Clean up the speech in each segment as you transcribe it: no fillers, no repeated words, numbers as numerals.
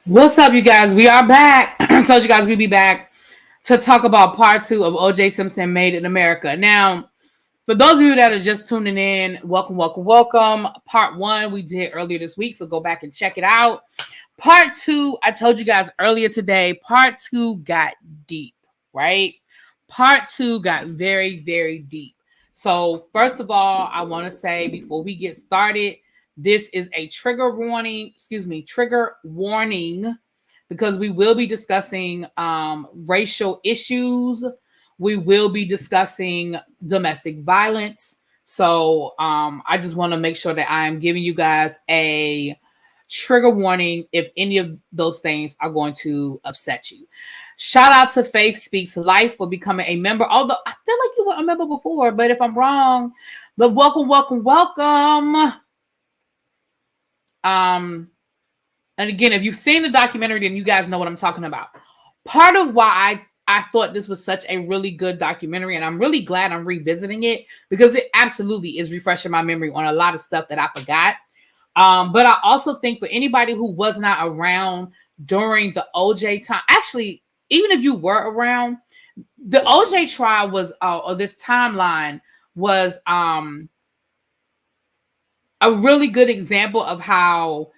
What's up, you guys? We are back. I told you guys we'd be back to talk about part two of O.J. Simpson Made in America. Now, for those of you that are just tuning in, welcome, welcome, welcome. Part one we did earlier this week, so go back and check it out. Part two, I told you guys earlier today, part two got deep, right? Part two got very, very deep. So, first of all, I want to say before we get started, this is a trigger warning, because we will be discussing racial issues. We will be discussing domestic violence. So I just want to make sure that I am giving you guys a trigger warning if any of those things are going to upset you. Shout out to Faith Speaks Life for becoming a member. Although I feel like you were a member before, but if I'm wrong, but welcome, welcome, welcome. And again, if you've seen the documentary, then you guys know what I'm talking about. Part of why I thought this was such a really good documentary, and I'm really glad I'm revisiting it, because it absolutely is refreshing my memory on a lot of stuff that I forgot. But I also think for anybody who was not around during the OJ time, actually, even if you were around, the OJ trial was, or this timeline was a really good example of how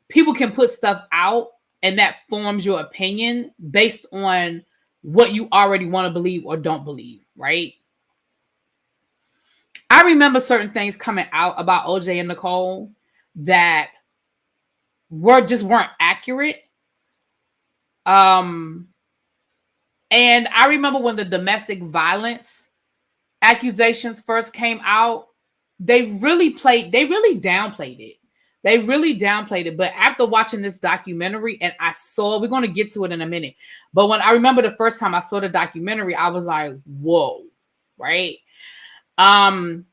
people can put stuff out and that forms your opinion based on what you already want to believe or don't believe, right? I remember certain things coming out about OJ and Nicole that weren't accurate. And I remember when the domestic violence accusations first came out, they really downplayed it. They really downplayed it. But after watching this documentary, and we're going to get to it in a minute. But when I remember the first time I saw the documentary, I was like, whoa, right? The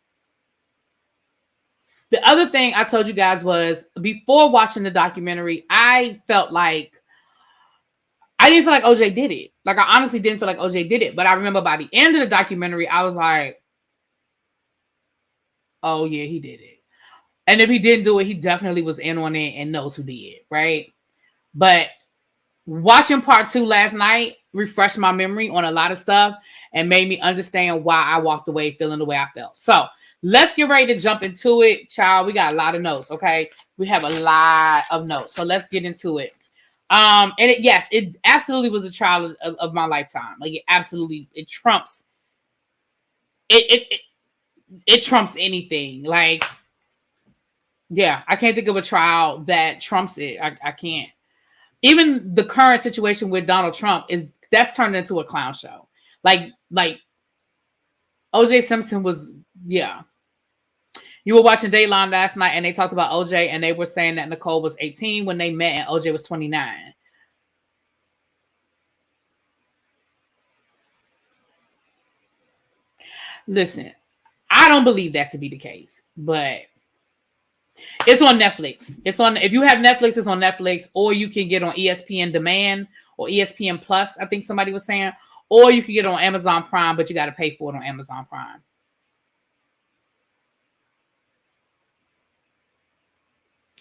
other thing I told you guys was, before watching the documentary, I didn't feel like OJ did it. Like, I honestly didn't feel like OJ did it. But I remember by the end of the documentary, I was like, oh yeah, he did it. And if he didn't do it, he definitely was in on it and knows who did, right? But watching part two last night refreshed my memory on a lot of stuff and made me understand why I walked away feeling the way I felt. So let's get ready to jump into it, child. We got a lot of notes, okay? We have a lot of notes. So let's get into it. And it absolutely was a trial of my lifetime. Like, it trumps it trumps anything. Like, yeah, I can't think of a trial that trumps it. I can't. Even the current situation with Donald Trump that's turned into a clown show. Like O.J. Simpson was, yeah. You were watching Dateline last night, and they talked about O.J., and they were saying that Nicole was 18 when they met, and O.J. was 29. Listen, I don't believe that to be the case, but it's on Netflix. If you have Netflix, it's on Netflix, or you can get on ESPN Demand or ESPN Plus, I think somebody was saying, or you can get it on Amazon Prime, but you got to pay for it on Amazon Prime.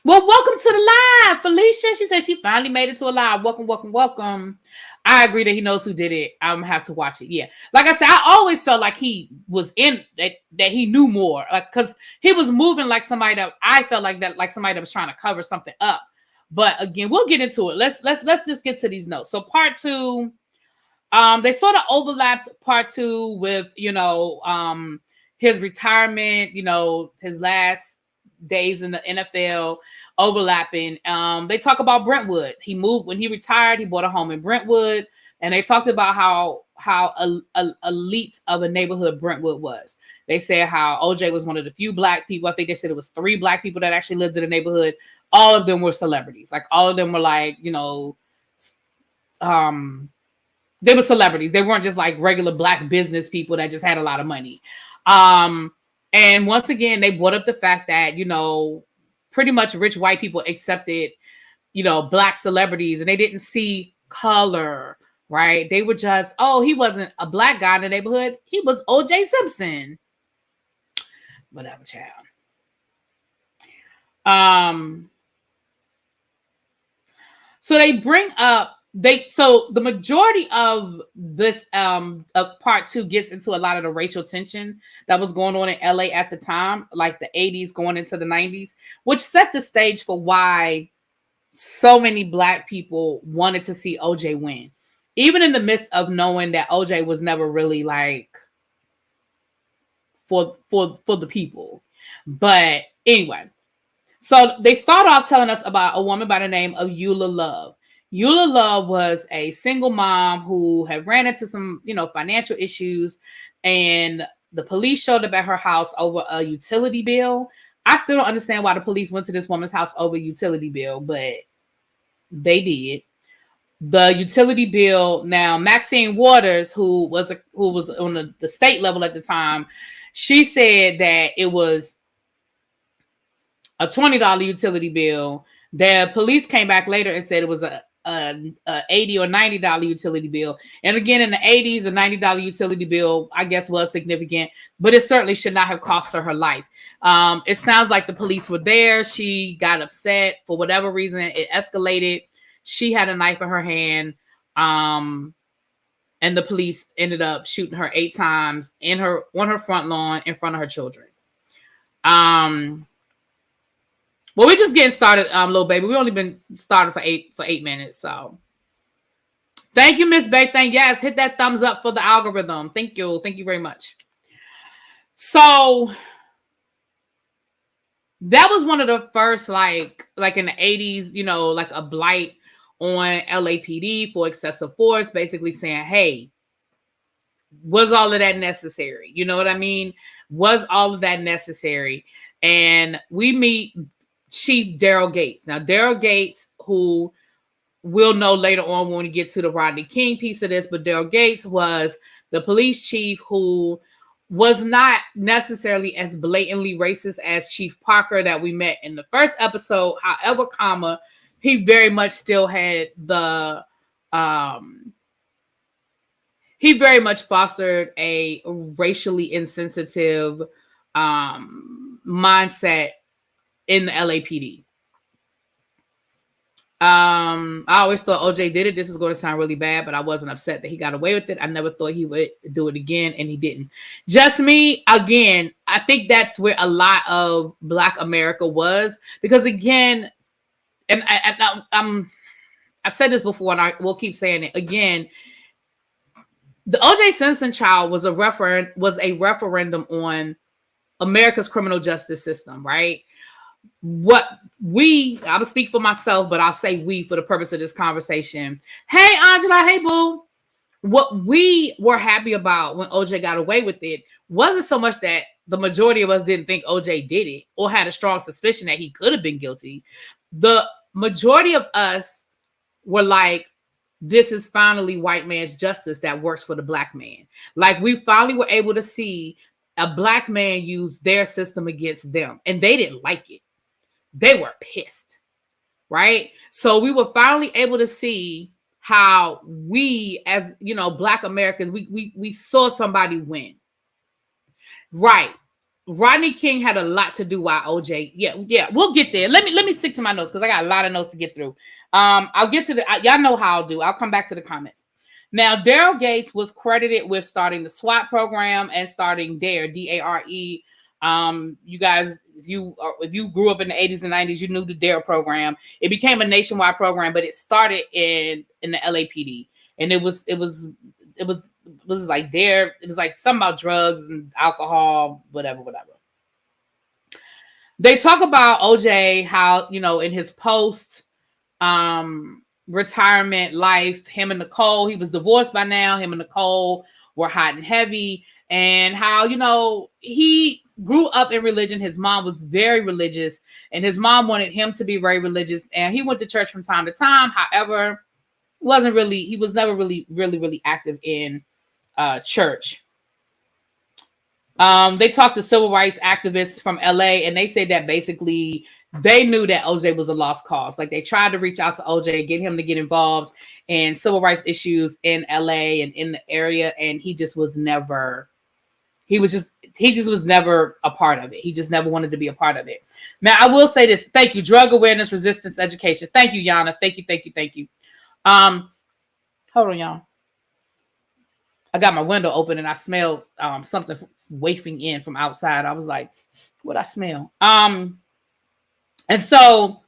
Well, welcome to the live, Felicia. She said she finally made it to a live. Welcome, welcome, welcome. I agree that he knows who did it. I'm gonna have to watch it. Yeah, like I said, I always felt like he was in that he knew more, like, because he was moving like somebody that I felt like somebody that was trying to cover something up. But again, we'll get into it. Let's just get to these notes. So part two, they sort of overlapped part two with his retirement, his last days in the NFL overlapping. They talk about Brentwood. He moved when he retired. He bought a home in Brentwood, and they talked about how elite of a neighborhood Brentwood was. They said how OJ was one of the few black people. I think they said it was 3 black people that actually lived in the neighborhood. All of them were celebrities. Like, all of them were like, they were celebrities. They weren't just like regular black business people that just had a lot of money. And once again, they brought up the fact that, pretty much rich white people accepted, black celebrities, and they didn't see color, right? They were just, oh, he wasn't a black guy in the neighborhood. He was O.J. Simpson. Whatever, child. So they bring up so the majority of this of part 2 gets into a lot of the racial tension that was going on in LA at the time, like the 80s going into the 90s, which set the stage for why so many Black people wanted to see OJ win, even in the midst of knowing that OJ was never really like for the people. But anyway, so they start off telling us about a woman by the name of Eula Love. Eula Love was a single mom who had ran into some, financial issues, and the police showed up at her house over a utility bill. I still don't understand why the police went to this woman's house over a utility bill, but they did. The utility bill. Now, Maxine Waters, who was on the state level at the time, she said that it was a $20 utility bill. The police came back later and said it was a $80 or $90 utility bill. And again, in the 80s, a $90 utility bill, I guess, was significant, but it certainly should not have cost her life. It sounds like the police were there. She got upset for whatever reason. It escalated. She had a knife in her hand. And the police ended up shooting her 8 times on her front lawn in front of her children. Well, we're just getting started, little baby. We've only been started for eight minutes. So thank you, Miss Bay. Yes, hit that thumbs up for the algorithm. Thank you. Thank you very much. So that was one of the first, like in the 80s, like a blight on LAPD for excessive force, basically saying, hey, was all of that necessary? You know what I mean? Was all of that necessary? And we meet Chief Daryl Gates. Now, Daryl Gates, who we'll know later on when we get to the Rodney King piece of this, but Daryl Gates was the police chief who was not necessarily as blatantly racist as Chief Parker that we met in the first episode. However, he very much still had the he very much fostered a racially insensitive mindset in the LAPD. I always thought OJ did it. This is going to sound really bad, but I wasn't upset that he got away with it. I never thought he would do it again, and he didn't. Just me, again, I think that's where a lot of Black America was, because again, and I've said this before, and I will keep saying it again. The O.J. Simpson trial was a referendum on America's criminal justice system, right? I will speak for myself, but I'll say we for the purpose of this conversation. Hey, Angela. Hey, boo. What we were happy about when OJ got away with it wasn't so much that the majority of us didn't think OJ did it or had a strong suspicion that he could have been guilty. The majority of us were like, this is finally white man's justice that works for the Black man. Like, we finally were able to see a Black man use their system against them, and they didn't like it. They were pissed, right? So we were finally able to see how we, as Black Americans, we saw somebody win. Right. Rodney King had a lot to do why OJ. Yeah, we'll get there. Let me stick to my notes because I got a lot of notes to get through. I'll get to y'all know how I'll do. I'll come back to the comments. Now, Daryl Gates was credited with starting the SWAT program and starting DARE, D-A-R-E. You guys, if you grew up in the 80s and 90s, you knew the DARE program. It became a nationwide program, but it started in the LAPD, and it was like DARE. It was like something about drugs and alcohol, whatever. They talk about OJ, how in his post retirement life, him and Nicole, he was divorced by now. Him and Nicole were hot and heavy, and how he grew up in religion. His mom was very religious, and his mom wanted him to be very religious, and he went to church from time to time. However, he was never really active in church. They talked to civil rights activists from LA, and they said that basically they knew that OJ was a lost cause. Like, they tried to reach out to OJ, get him to get involved in civil rights issues in LA and in the area, and he just was never He just was never a part of it. He just never wanted to be a part of it. Now, I will say this. Thank you. Drug awareness, resistance, education. Thank you, Yana. Thank you. Hold on, y'all. I got my window open and I smelled something wafting in from outside. I was like, what I smell? And so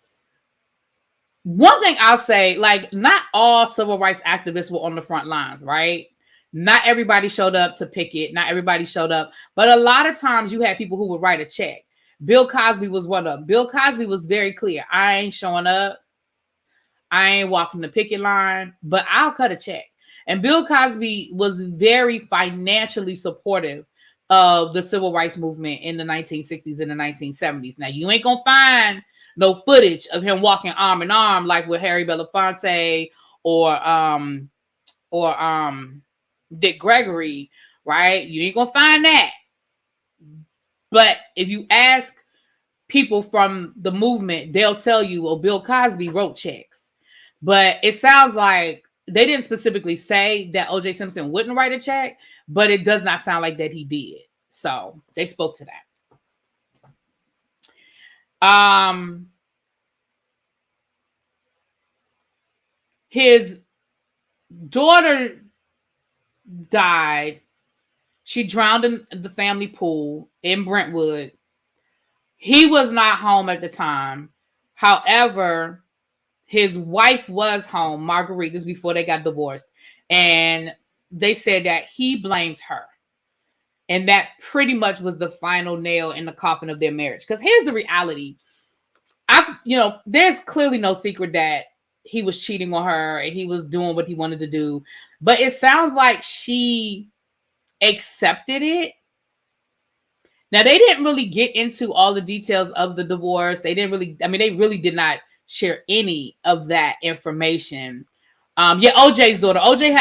one thing I'll say, like, not all civil rights activists were on the front lines, right? Not everybody showed up to picket. Not everybody showed up. But a lot of times you had people who would write a check. Bill Cosby was one of them. Bill Cosby was very clear. I ain't showing up. I ain't walking the picket line, but I'll cut a check. And Bill Cosby was very financially supportive of the civil rights movement in the 1960s and the 1970s. Now, you ain't going to find no footage of him walking arm in arm like with Harry Belafonte or Dick Gregory, right? You ain't gonna find that. But if you ask people from the movement, they'll tell you, well, Bill Cosby wrote checks. But it sounds like they didn't specifically say that O.J. Simpson wouldn't write a check, but it does not sound like that he did. So they spoke to that. His daughter died. She drowned in the family pool in Brentwood. He was not home at the time. However, his wife was home, Marguerite, this before they got divorced. And they said that he blamed her. And that pretty much was the final nail in the coffin of their marriage. Because here's the reality. There's clearly no secret that he was cheating on her and he was doing what he wanted to do. But it sounds like she accepted it. Now, they didn't really get into all the details of the divorce. They really did not share any of that information. OJ's daughter. OJ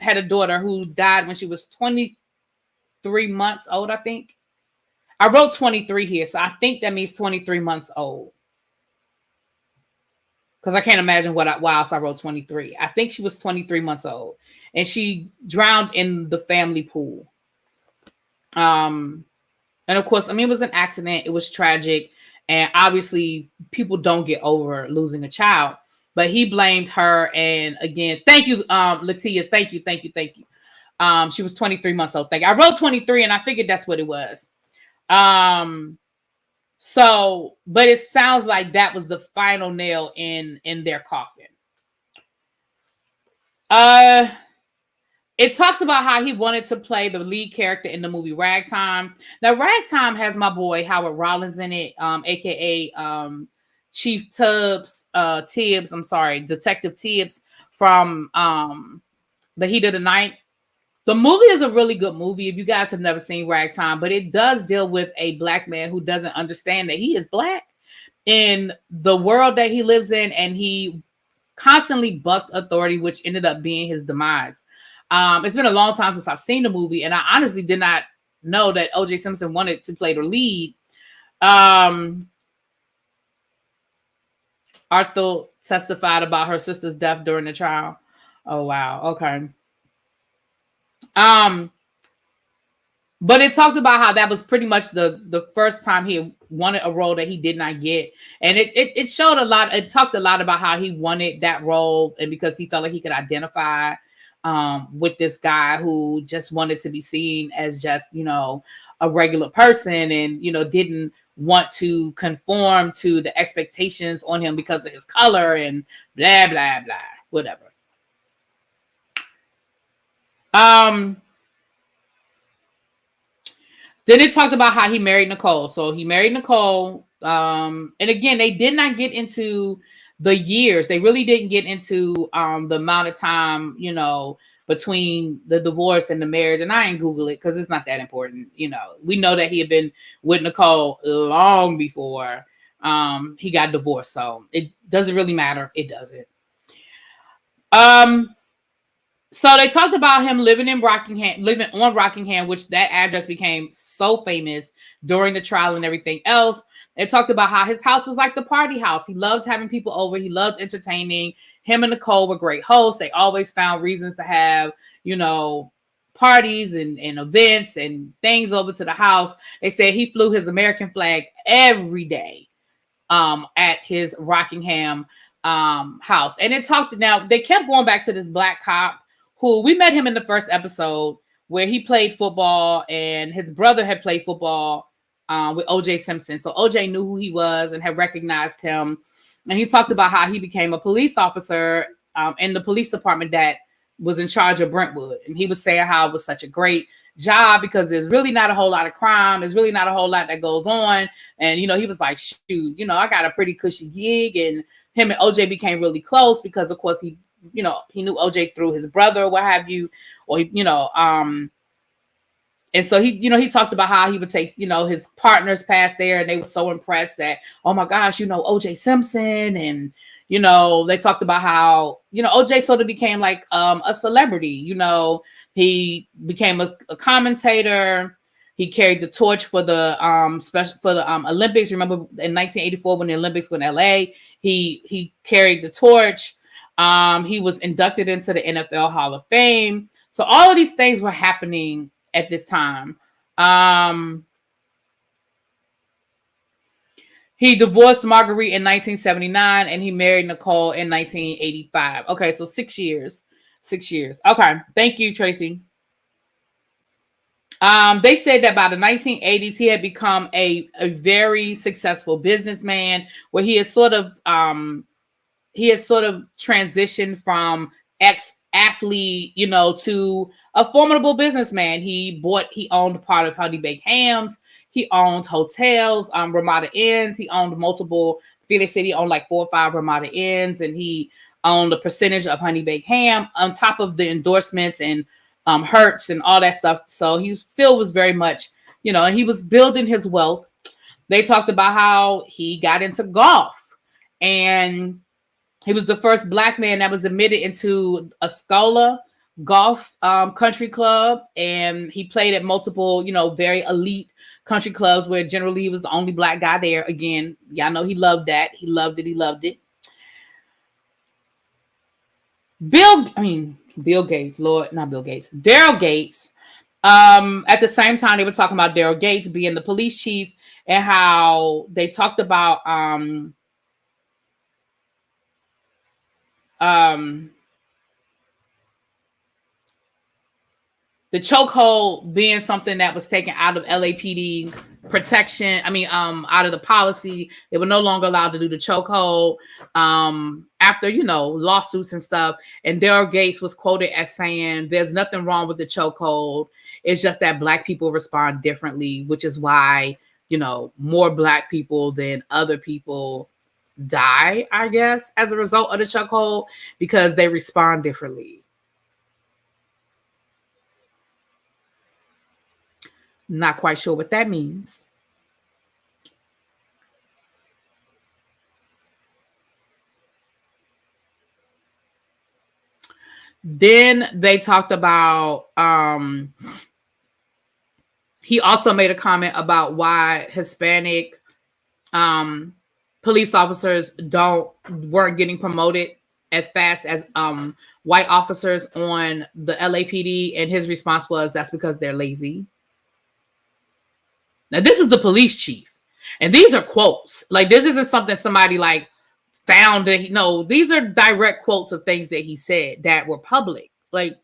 had a daughter who died when she was 23 months old, I think. I wrote 23 here, so I think that means 23 months old. Because I can't imagine why else I wrote 23. I think she was 23 months old. And she drowned in the family pool. And of course, it was an accident. It was tragic. And obviously, people don't get over losing a child. But he blamed her. And again, thank you, Latia. Thank you. She was 23 months old. I wrote 23 and I figured that's what it was. But it sounds like that was the final nail in their coffin. It talks about how he wanted to play the lead character in the movie Ragtime. Now, Ragtime has my boy Howard Rollins in it, aka Chief Tibbs, Detective Tibbs from The Heat of the Night. The movie is a really good movie if you guys have never seen Ragtime, but it does deal with a black man who doesn't understand that he is black in the world that he lives in, and he constantly bucked authority, which ended up being his demise. It's been a long time since I've seen the movie, and I honestly did not know that O.J. Simpson wanted to play the lead. Arthur testified about her sister's death during the trial. Oh, wow. Okay. But it talked about how that was pretty much the first time he wanted a role that he did not get. And it showed a lot. It talked a lot about how he wanted that role, and because he felt like he could identify with this guy who just wanted to be seen as just, a regular person and, didn't want to conform to the expectations on him because of his color and blah, blah, blah, whatever. Then it talked about how he married Nicole. So he married Nicole. And again, they did not get into the years. They really didn't get into the amount of time, between the divorce and the marriage. And I ain't Google it because it's not that important. We know that he had been with Nicole long before he got divorced. So it doesn't really matter. It doesn't. So they talked about him living on Rockingham, which that address became so famous during the trial and everything else. They talked about how his house was like the party house. He loved having people over. He loved entertaining. Him and Nicole were great hosts. They always found reasons to have, parties and events and things over to the house. They said he flew his American flag every day at his Rockingham house. And it talked, now they kept going back to this black cop who we met him in the first episode where he played football and his brother had played football with OJ Simpson. So OJ knew who he was and had recognized him. And he talked about how he became a police officer in the police department that was in charge of Brentwood. And he was saying how it was such a great job because there's really not a whole lot of crime. There's really not a whole lot that goes on. And, you know, he was like, shoot, you know, I got a pretty cushy gig. And him and OJ became really close because, of course, he knew OJ through his brother or what have you, or, you know, and so he talked about how he would take, you know, his partners past there and they were so impressed that, oh my gosh, you know, OJ Simpson. And, you know, they talked about how, you know, OJ sort of became like a celebrity. You know, he became a commentator. He carried the torch for the Olympics. Remember in 1984 when the Olympics were in LA, he carried the torch. He was inducted into the NFL Hall of Fame. So all of these things were happening at this time. He divorced Marguerite in 1979 and he married Nicole in 1985. Okay, so 6 years. 6 years. Okay, thank you, Tracy. They said that by the 1980s, he had become a very successful businessman where he has sort of transitioned from ex-athlete, you know, to a formidable businessman. He owned part of Honey Baked Hams. He owned hotels, Ramada Inns. He owned multiple, they said he owned like 4 or 5 Ramada Inns, and he owned a percentage of Honey Baked Ham on top of the endorsements and Hertz and all that stuff. So he still was very much, you know, and he was building his wealth. They talked about how he got into golf, and he was the first black man that was admitted into a Scola golf country club, and he played at multiple, you know, very elite country clubs where generally he was the only black guy there. Again, y'all know he loved that. He loved it. He loved it. Bill Gates, Lord, not Bill Gates, Daryl Gates. At the same time, they were talking about Daryl Gates being the police chief and how they talked about the chokehold being something that was taken out of LAPD protection. Out of the policy. They were no longer allowed to do the chokehold after, you know, lawsuits and stuff. And Daryl Gates was quoted as saying, there's nothing wrong with the chokehold. It's just that black people respond differently, which is why, you know, more black people than other people die, I guess, as a result of the chokehold, because they respond differently. Not quite sure what that means. Then they talked about, he also made a comment about why Hispanic police officers weren't getting promoted as fast as white officers on the LAPD. And his response was, that's because they're lazy. Now, this is the police chief. And these are quotes. Like, this isn't something somebody like found that these are direct quotes of things that he said that were public. Like,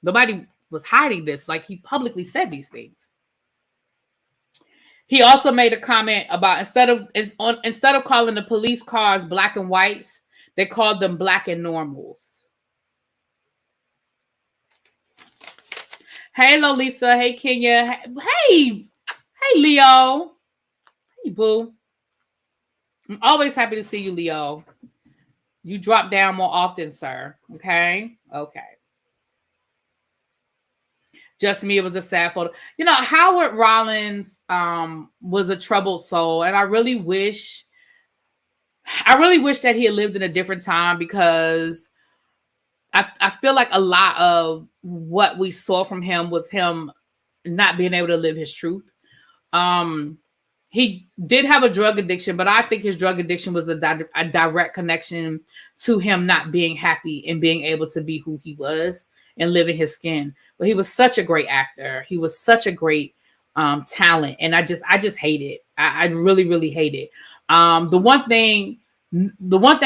nobody was hiding this. Like, he publicly said these things. He also made a comment about instead of calling the police cars black and whites, they called them black and normals. Hey, Lolisa. Hey, Kenya. Hey, Leo. Hey, boo. I'm always happy to see you, Leo. You drop down more often, sir. Okay. Just me, it was a sad photo. You know, Howard Rollins was a troubled soul, and I really wish that he had lived in a different time, because I feel like a lot of what we saw from him was him not being able to live his truth. He did have a drug addiction, but I think his drug addiction was a direct connection to him not being happy and being able to be who he was and live in his skin. But he was such a great actor. He was such a great talent, and I just hate it. I really really hate it. The one thing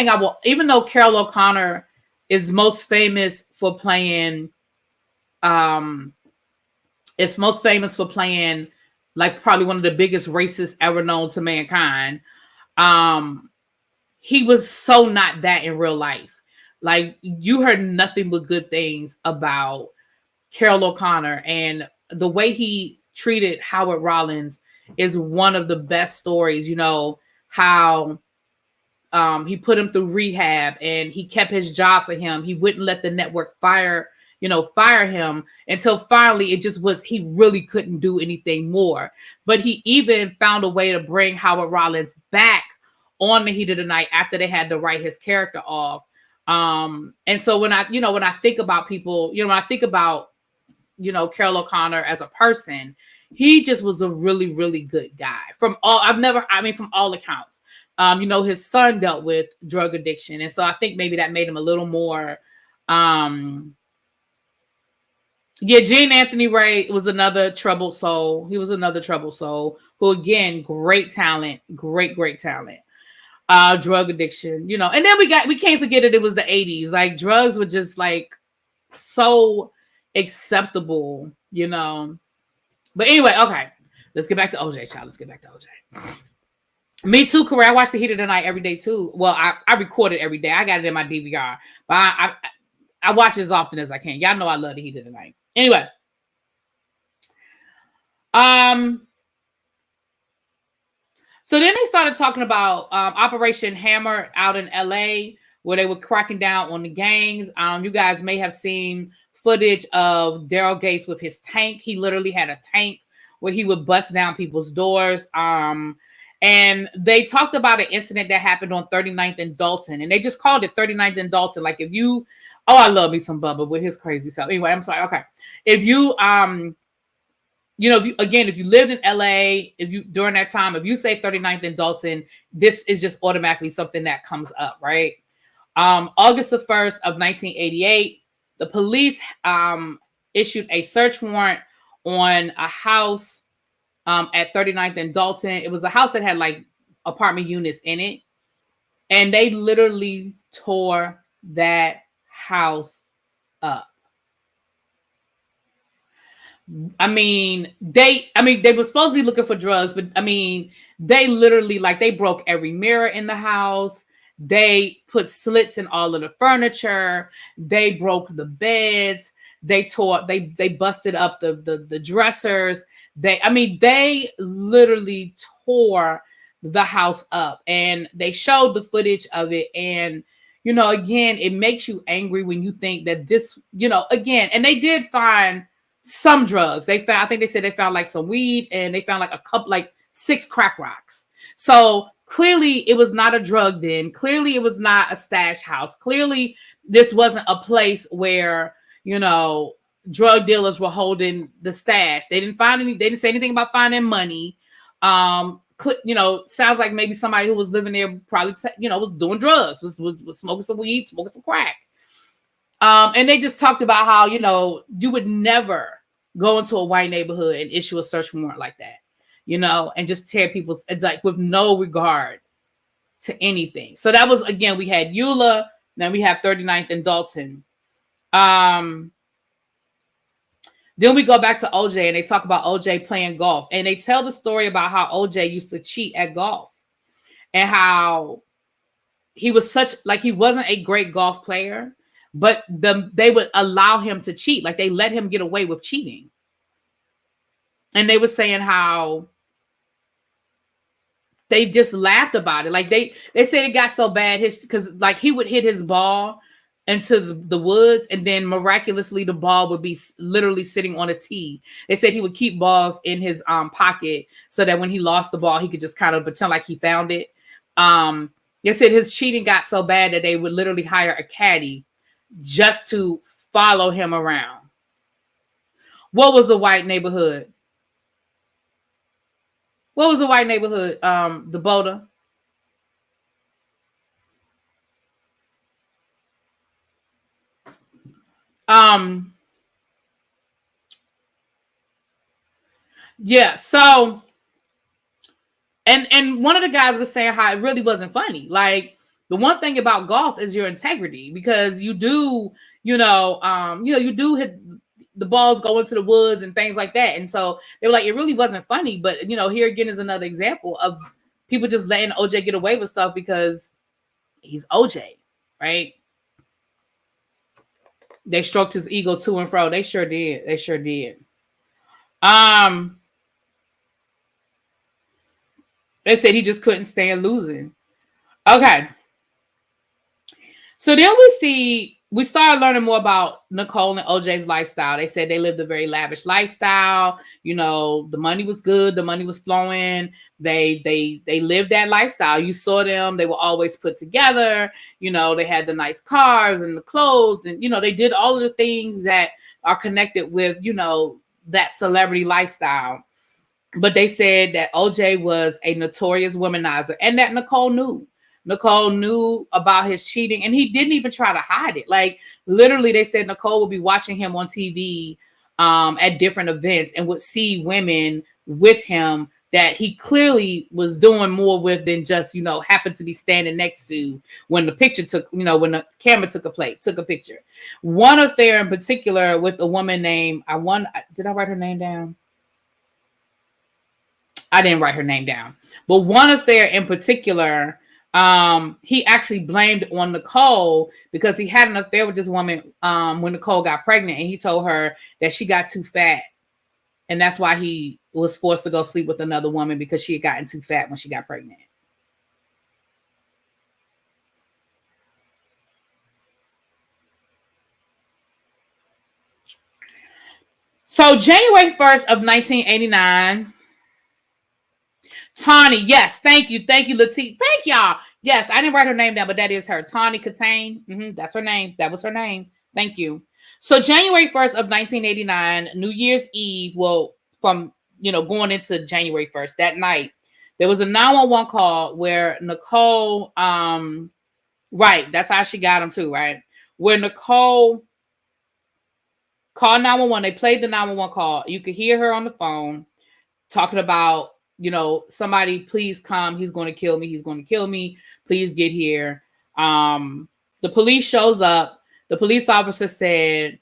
I will, even though Carol O'Connor is most famous for playing, it's most famous for playing like probably one of the biggest racists ever known to mankind. He was so not that in real life. Like, you heard nothing but good things about Carol O'Connor, and the way he treated Howard Rollins is one of the best stories. You know, how he put him through rehab and he kept his job for him. He wouldn't let the network fire him until finally it just was, he really couldn't do anything more. But he even found a way to bring Howard Rollins back on the heat of the night after they had to write his character off. And so when I think about people, when I think about, Carol O'Connor as a person, he just was a really, really good guy from all accounts. His son dealt with drug addiction. And so I think maybe that made him a little more, Gene Anthony Ray was another troubled soul. He was another troubled soul who, again, great talent, great talent. Drug addiction, and then we can't forget that it was the 80s. Like, drugs were just like so acceptable, But anyway, okay, let's get back to OJ, child. Let's get back to OJ. Me too, Corey. I watch The Heat of the Night every day too. Well, I record it every day. I got it in my DVR, but I watch it as often as I can. Y'all know I love The Heat of the Night. Anyway, so then they started talking about Operation Hammer out in LA, where they were cracking down on the gangs. You guys may have seen footage of Daryl Gates with his tank. He literally had a tank where he would bust down people's doors. And they talked about an incident that happened on 39th and Dalton, and they just called it 39th and Dalton. Like, if you, I love me some Bubba with his crazy stuff. Anyway, I'm sorry. Okay. If you, if you lived in LA, during that time, if you say 39th and Dalton, this is just automatically something that comes up, right? August the 1st of 1988, the police issued a search warrant on a house at 39th and Dalton. It was a house that had like apartment units in it, and they literally tore that house up. They were supposed to be looking for drugs, but they literally, like, they broke every mirror in the house. They put slits in all of the furniture. They broke the beds. They busted up the dressers. They literally tore the house up, and they showed the footage of it. And, again, it makes you angry when you think that this, again, and they did find some drugs. I think they said they found like some weed, and they found like a couple, like 6 crack rocks. So clearly it was not a drug den. Clearly it was not a stash house. Clearly this wasn't a place where, drug dealers were holding the stash. They didn't say anything about finding money. Sounds like maybe somebody who was living there probably, was doing drugs, was smoking some weed, smoking some crack. And they just talked about how, you would never go into a white neighborhood and issue a search warrant like that, and just tear people's, like, with no regard to anything. So that was, again, we had Eula, then we have 39th and Dalton. Then we go back to OJ, and they talk about OJ playing golf, and they tell the story about how OJ used to cheat at golf, and how he was he wasn't a great golf player, but they would allow him to cheat. Like, they let him get away with cheating. And they were saying how they just laughed about it. Like, they said it got so bad because, like, he would hit his ball into the woods, and then miraculously the ball would be literally sitting on a tee. They said he would keep balls in his pocket so that when he lost the ball, he could just kind of pretend like he found it. They said his cheating got so bad that they would literally hire a caddy just to follow him around. What was a white neighborhood? What was a white neighborhood? The Boda. Yeah. So, and one of the guys was saying how it really wasn't funny. Like, the one thing about golf is your integrity, because you do, you do hit the balls go into the woods and things like that. And so they were like, it really wasn't funny. But here again is another example of people just letting OJ get away with stuff because he's OJ, right? They stroked his ego to and fro. They sure did. They sure did. They said he just couldn't stand losing. Okay. So then we started learning more about Nicole and OJ's lifestyle. They said they lived a very lavish lifestyle. The money was good. The money was flowing. They lived that lifestyle. You saw them. They were always put together. They had the nice cars and the clothes. And, they did all of the things that are connected with, that celebrity lifestyle. But they said that OJ was a notorious womanizer and that Nicole knew. Nicole knew about his cheating, and he didn't even try to hide it. Like, literally, they said Nicole would be watching him on TV at different events and would see women with him that he clearly was doing more with than just, happened to be standing next to when the picture took, when the camera took a picture. One affair in particular with a woman named, did I write her name down? I didn't write her name down. But one affair in particular, he actually blamed on Nicole because he had an affair with this woman when Nicole got pregnant, and he told her that she got too fat. And that's why he was forced to go sleep with another woman, because she had gotten too fat when she got pregnant. So January 1st of 1989, Tawny, yes, thank you, Latif. Thank y'all. Yes, I didn't write her name down, but that is her. Tawny Katane. That's her name. That was her name. Thank you. So January 1st of 1989, New Year's Eve, from going into January 1st, that night, there was a 911 call where Nicole, right, that's how she got him too, right? Where Nicole called 911. They played the 911 call. You could hear her on the phone talking about, somebody please come. He's going to kill me. He's going to kill me. Please get here. The police shows up. The police officer said,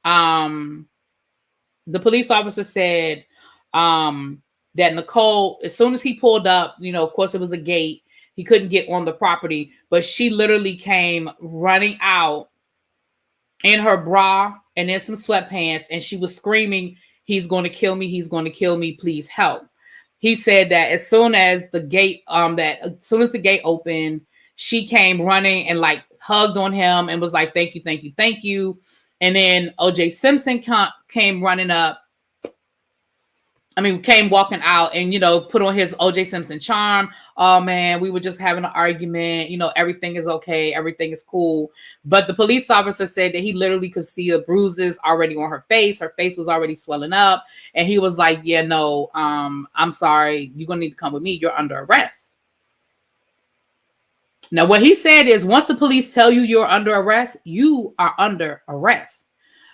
that Nicole, as soon as he pulled up, of course it was a gate. He couldn't get on the property, but she literally came running out in her bra and in some sweatpants, and she was screaming, "He's going to kill me. He's going to kill me. Please help." He said that as soon as the gate opened, she came running and like hugged on him and was like, "Thank you, thank you, thank you." And then OJ Simpson came running up. Came walking out and, put on his OJ Simpson charm. "Oh man, we were just having an argument. Everything is okay. Everything is cool." But the police officer said that he literally could see the bruises already on her face. Her face was already swelling up. And he was like, "Yeah, no, I'm sorry. You're going to need to come with me. You're under arrest." Now, what he said is, once the police tell you you're under arrest, you are under arrest.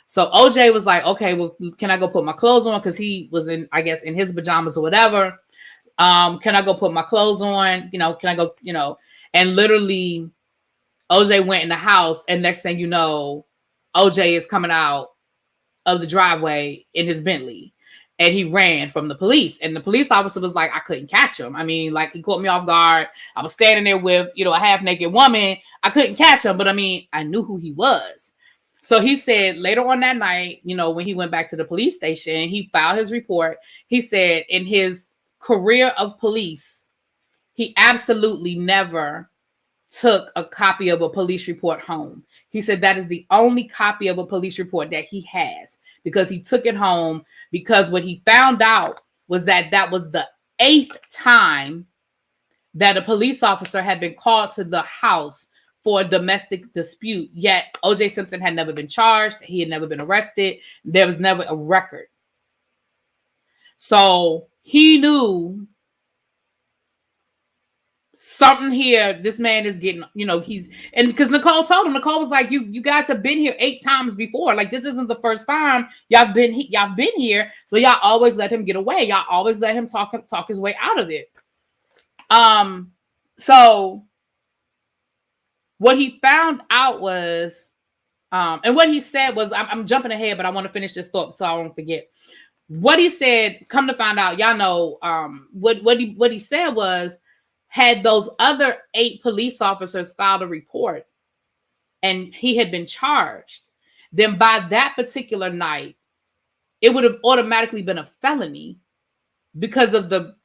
So OJ was like, "Okay, well, can I go put my clothes on?" Because he was in his pajamas or whatever. Can I go put my clothes on? Can I go, and literally OJ went in the house, and next thing you know, OJ is coming out of the driveway in his Bentley, and he ran from the police. And the police officer was like, "I couldn't catch him. He caught me off guard. I was standing there with, a half naked woman. I couldn't catch him, but I knew who he was." So he said later on that night, when he went back to the police station, he filed his report. He said in his career of police, he absolutely never took a copy of a police report home. He said that is the only copy of a police report that he has, because he took it home, because what he found out was that was the 8th time that a police officer had been called to the house for a domestic dispute, yet OJ Simpson had never been charged. He had never been arrested. There was never a record. So he knew something here. This man is getting, he's, and because Nicole told him, Nicole was like, you guys have been here 8 times before. Like, this isn't the first time y'all been here, but y'all always let him get away. Y'all always let him talk his way out of it. So what he found out was, and what he said was, I'm jumping ahead, but I want to finish this thought so I won't forget. What he said, come to find out, y'all know, what he said was, had those other 8 police officers filed a report and he had been charged, then by that particular night, it would have automatically been a felony because of the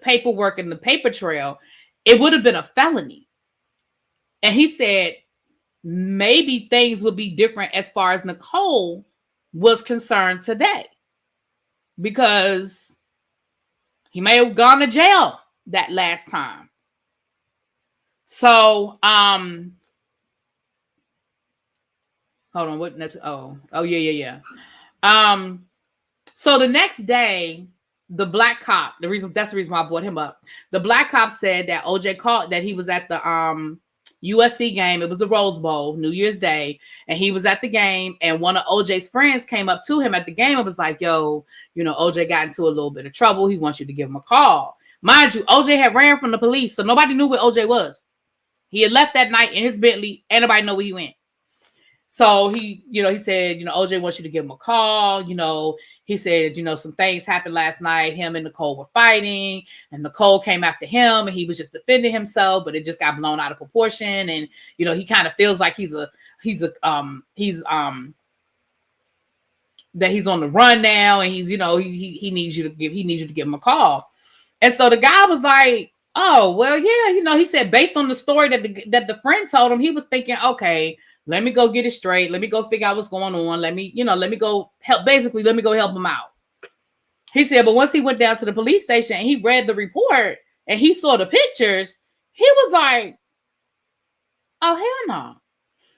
paperwork and the paper trail. It would have been a felony. And he said maybe things would be different as far as Nicole was concerned today, because he may have gone to jail that last time. So, hold on, what next? Oh, yeah. So the next day, the black cop, that's the reason why I brought him up. The black cop said that OJ called, that he was at the USC game. It was the Rose Bowl, New Year's Day, and he was at the game, and one of OJ's friends came up to him at the game and was like, yo, OJ got into a little bit of trouble. He wants you to give him a call. Mind you, OJ had ran from the police, so nobody knew where OJ was. He had left that night in his Bentley, and nobody knew where he went. So he said, OJ wants you to give him a call. He said, some things happened last night. Him and Nicole were fighting, and Nicole came after him, and he was just defending himself, but it just got blown out of proportion. And, he kind of feels like that he's on the run now, and he needs you to give him a call. And so the guy was like, oh, well, yeah, he said, based on the story that the friend told him, he was thinking, okay, let me go get it straight. Let me go figure out what's going on. Let me go help. Basically, let me go help him out. He said, but once he went down to the police station and he read the report and he saw the pictures, he was like, oh, hell no.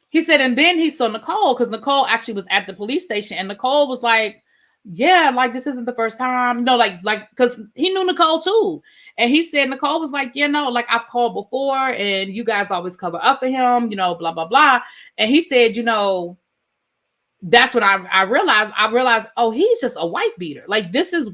He said, and then he saw Nicole, because Nicole actually was at the police station, and Nicole was like, yeah, like, this isn't the first time, because he knew Nicole too. And he said, Nicole was like, like, I've called before and you guys always cover up for him, blah, blah, blah. And he said, that's when I realized, oh, he's just a wife beater. Like, this is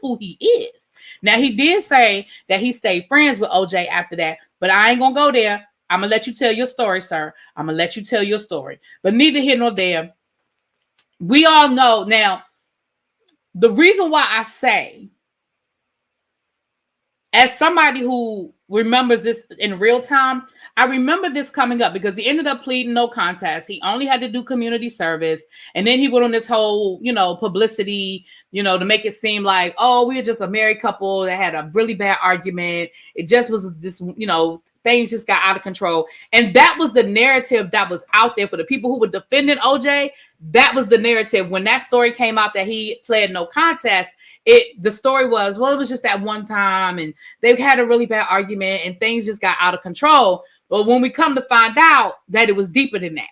who he is. Now, he did say that he stayed friends with OJ after that, but I ain't gonna go there. I'm gonna let you tell your story, sir. I'm gonna let you tell your story. But neither here nor there. We all know now, the reason why I say, as somebody who remembers this in real time, I remember this coming up because he ended up pleading no contest. He only had to do community service. And then he went on this whole, publicity, to make it seem like, oh, we were just a married couple that had a really bad argument. It just was this, things just got out of control. And that was the narrative that was out there for the people who were defending OJ. That was the narrative. When that story came out that he pled no contest, the story was, well, it was just that one time and they had a really bad argument and things just got out of control. But when we come to find out that it was deeper than that,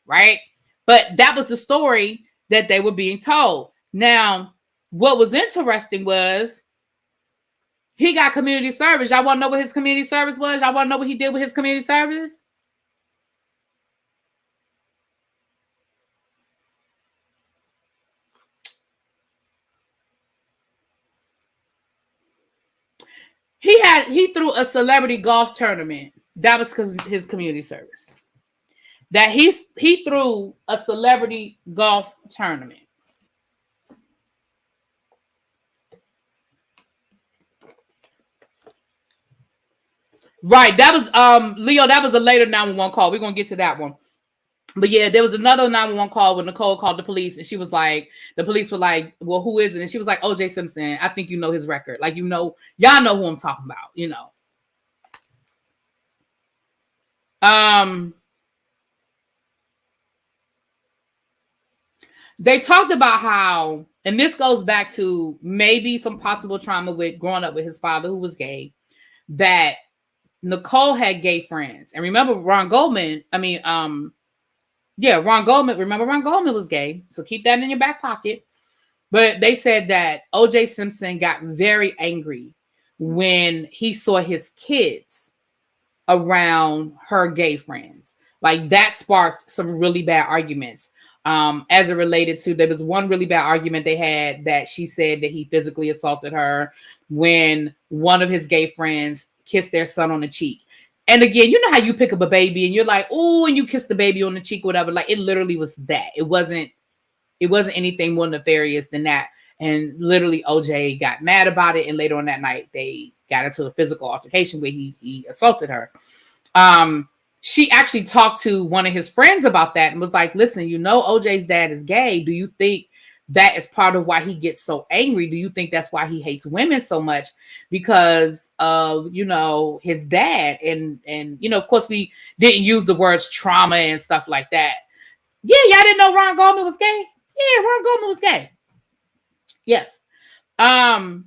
right? But that was the story that they were being told. Now, what was interesting was he got community service. Y'all want to know what his community service was? Y'all want to know what he did with his community service? He threw a celebrity golf tournament. That was because his community service. That he threw a celebrity golf tournament. Right. That was Leo, that was a later 911 call. We're gonna get to that one. But yeah, there was another 911 call when Nicole called the police, and she was like, the police were like, well, who is it? And she was like, OJ Simpson. I think you know his record. Like, y'all know who I'm talking about, They talked about how, and this goes back to maybe some possible trauma with growing up with his father who was gay, that Nicole had gay friends. And remember Ron Goldman, Ron Goldman, remember Ron Goldman was gay. So keep that in your back pocket. But they said that OJ Simpson got very angry when he saw his kids around her gay friends. Like that sparked some really bad arguments. As it related to, there was one really bad argument they had that she said that he physically assaulted her when one of his gay friends kissed their son on the cheek. And again, you know how you pick up a baby and you're like, oh, and you kiss the baby on the cheek, whatever. Like it literally was that. It wasn't anything more nefarious than that. And literally OJ got mad about it. And later on that night, they got into a physical altercation where he assaulted her. She actually talked to one of his friends about that and was like, listen, you know, OJ's dad is gay. Do you think that is part of why he gets so angry? Do you think that's why he hates women so much? Because of, you know, his dad. And, you know, of course, we didn't use the words trauma and stuff like that. Yeah, y'all didn't know Ron Goldman was gay? Yeah, Ron Goldman was gay. Yes. And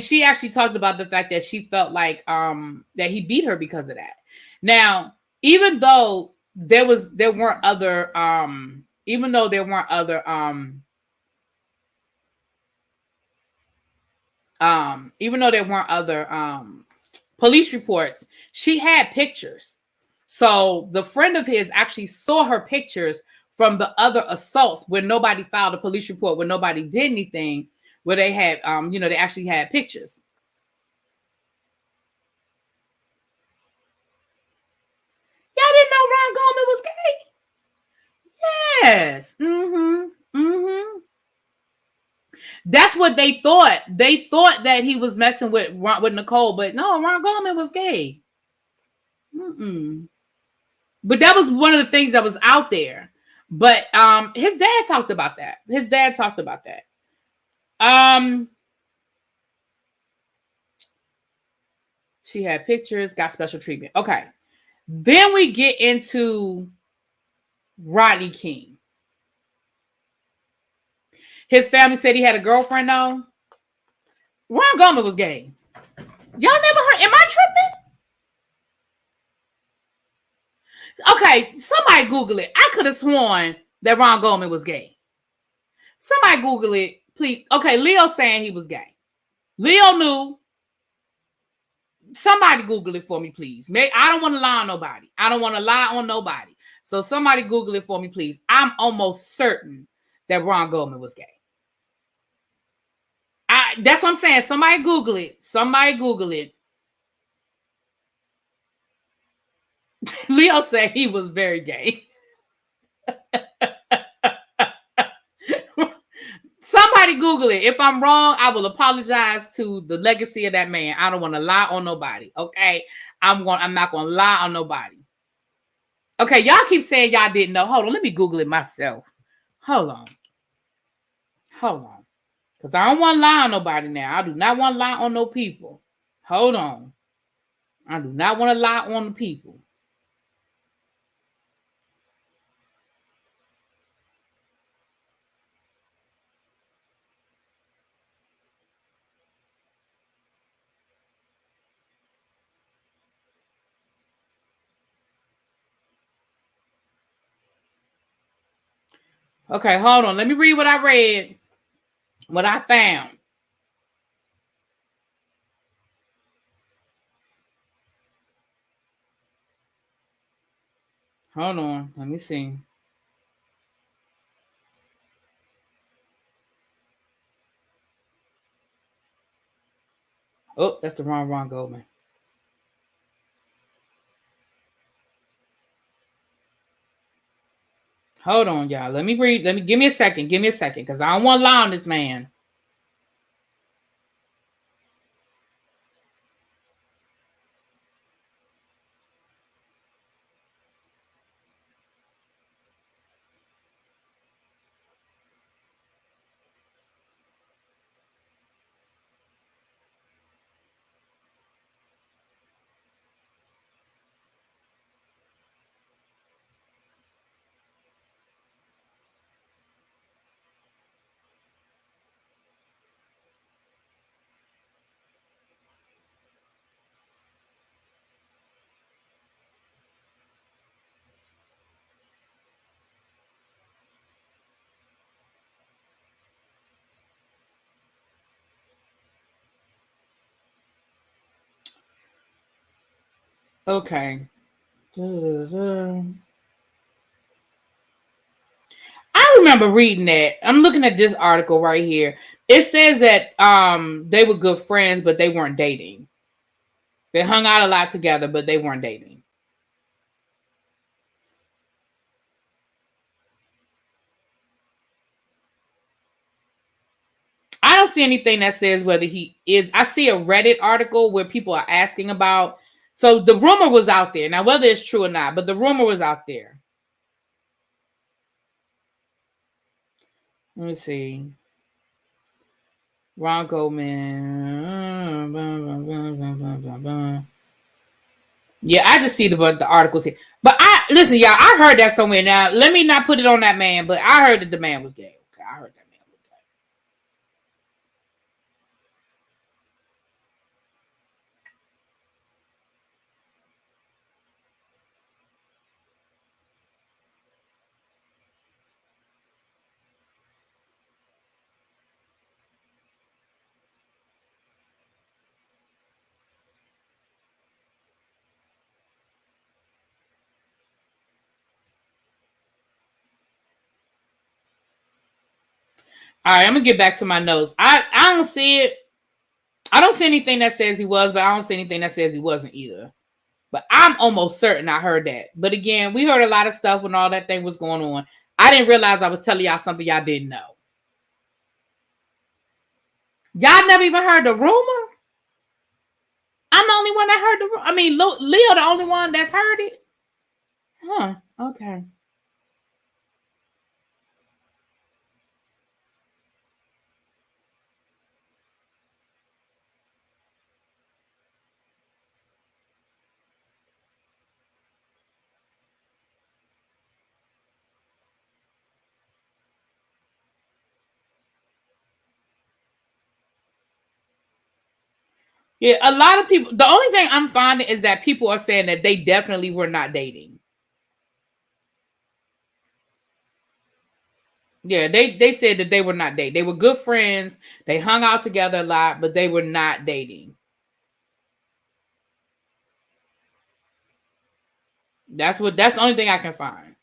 she actually talked about the fact that she felt like that he beat her because of that. Now, even though there weren't other police reports, she had pictures. So the friend of his actually saw her pictures from the other assaults where nobody filed a police report, where nobody did anything, where they had, they actually had pictures. Y'all didn't know Ron Goldman was gay? Yes. That's what they thought. They thought that he was messing with Nicole, but no, Ron Goldman was gay. But that was one of the things that was out there. But his dad talked about that. She had pictures, got special treatment. Okay. Then we get into Rodney King. His family said he had a girlfriend though. Ron Goldman was gay. Y'all never heard? Am I tripping? Okay, somebody Google it. I could have sworn that Ron Goldman was gay. Somebody Google it, please. Okay, Leo saying he was gay. Leo knew. Somebody Google it for me, please. I don't want to lie on nobody. So somebody Google it for me, please. I'm almost certain that Ron Goldman was gay. That's what I'm saying. Somebody Google it. Leo said he was very gay. Somebody Google it. If I'm wrong, I will apologize to the legacy of that man. I don't want to lie on nobody. Okay. I'm not gonna lie on nobody. Okay, y'all keep saying y'all didn't know. Hold on, let me Google it myself. Hold on. Because I don't want to lie on nobody now. I do not want to lie on no people. Hold on. I do not want to lie on the people. Okay, hold on. Let me read what I read. What I found. Hold on. Let me see. Oh, that's the wrong Ron Goldman. Hold on, y'all. Let me read. Give me a second. Because I don't want to lie on this man. Okay. I remember reading that. I'm looking at this article right here. It says that they were good friends, but they weren't dating. They hung out a lot together, but they weren't dating. I don't see anything that says whether he is. I see a Reddit article where people are asking about. So the rumor was out there. Now, whether it's true or not, but the rumor was out there. Let me see. Ron Goldman. Yeah, I just see the articles here. But I listen, y'all. I heard that somewhere. Now, let me not put it on that man, but I heard that the man was gay. Okay, I heard that man was gay. All right, I'm gonna get back to my notes. I don't see it. I don't see anything that says he was, but I don't see anything that says he wasn't either. But I'm almost certain I heard that. But again, we heard a lot of stuff when all that thing was going on. I didn't realize I was telling y'all something y'all didn't know. Y'all never even heard the rumor? I'm the only one that heard the rumor. I mean, Leo the only one that's heard it? Huh, okay. Yeah, a lot of people. The only thing I'm finding is that people are saying that they definitely were not dating. Yeah, they said that they were not dating. They were good friends. They hung out together a lot, but they were not dating. That's the only thing I can find.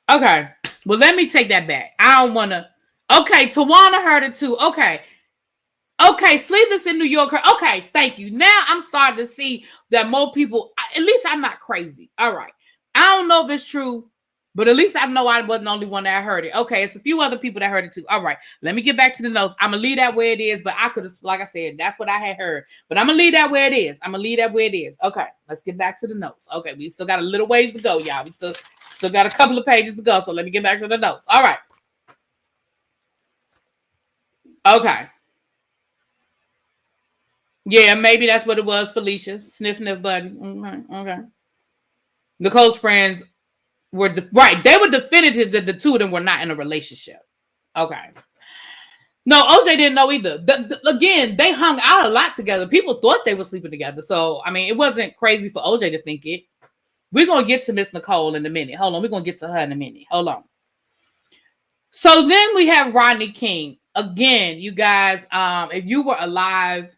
Okay. Well, let me take that back. I don't want to. Okay, Tawana heard it too. Okay. Okay, Sleepless in New York. Okay, thank you. Now I'm starting to see that more people, at least I'm not crazy. All right. I don't know if it's true, but at least I know I wasn't the only one that heard it. Okay, it's a few other people that heard it too. All right, let me get back to the notes. I'm going to leave that where it is, but I could have, like I said, that's what I had heard. But I'm going to leave that where it is. I'm going to leave that where it is. Okay, let's get back to the notes. Okay, we still got a little ways to go, y'all. We still got a couple of pages to go, so let me get back to the notes. All right. Okay. Yeah, maybe that's what it was, Felicia. Sniff, buddy. Okay. Nicole's friends were right. They were definitive that the two of them were not in a relationship. Okay. No, OJ didn't know either. Again, they hung out a lot together. People thought they were sleeping together. So, I mean, it wasn't crazy for OJ to think it. We're going to get to Miss Nicole in a minute. Hold on. We're going to get to her in a minute. Hold on. So then we have Rodney King. Again, you guys, if you were alive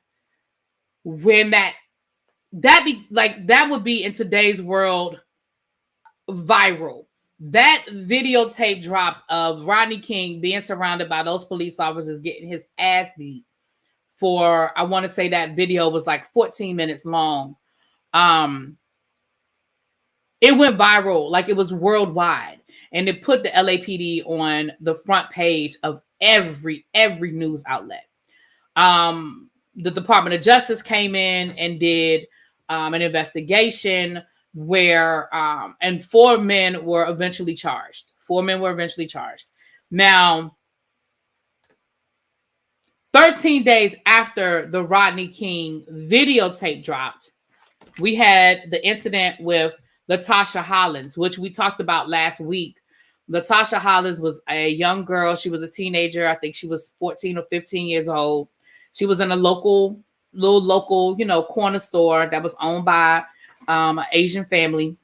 when that would be in today's world viral. That videotape dropped of Rodney King being surrounded by those police officers getting his ass beat for, I want to say that video was like 14 minutes long. It went viral, like it was worldwide, and it put the LAPD on the front page of every news outlet. The Department of Justice came in and did an investigation where and 4 men were eventually charged. 4 men were eventually charged. Now, 13 days after the Rodney King videotape dropped, we had the incident with Latasha Hollins, which we talked about last week. Latasha Hollins was a young girl. She was a teenager. I think she was 14 or 15 years old. She was in a little local, corner store that was owned by an Asian family.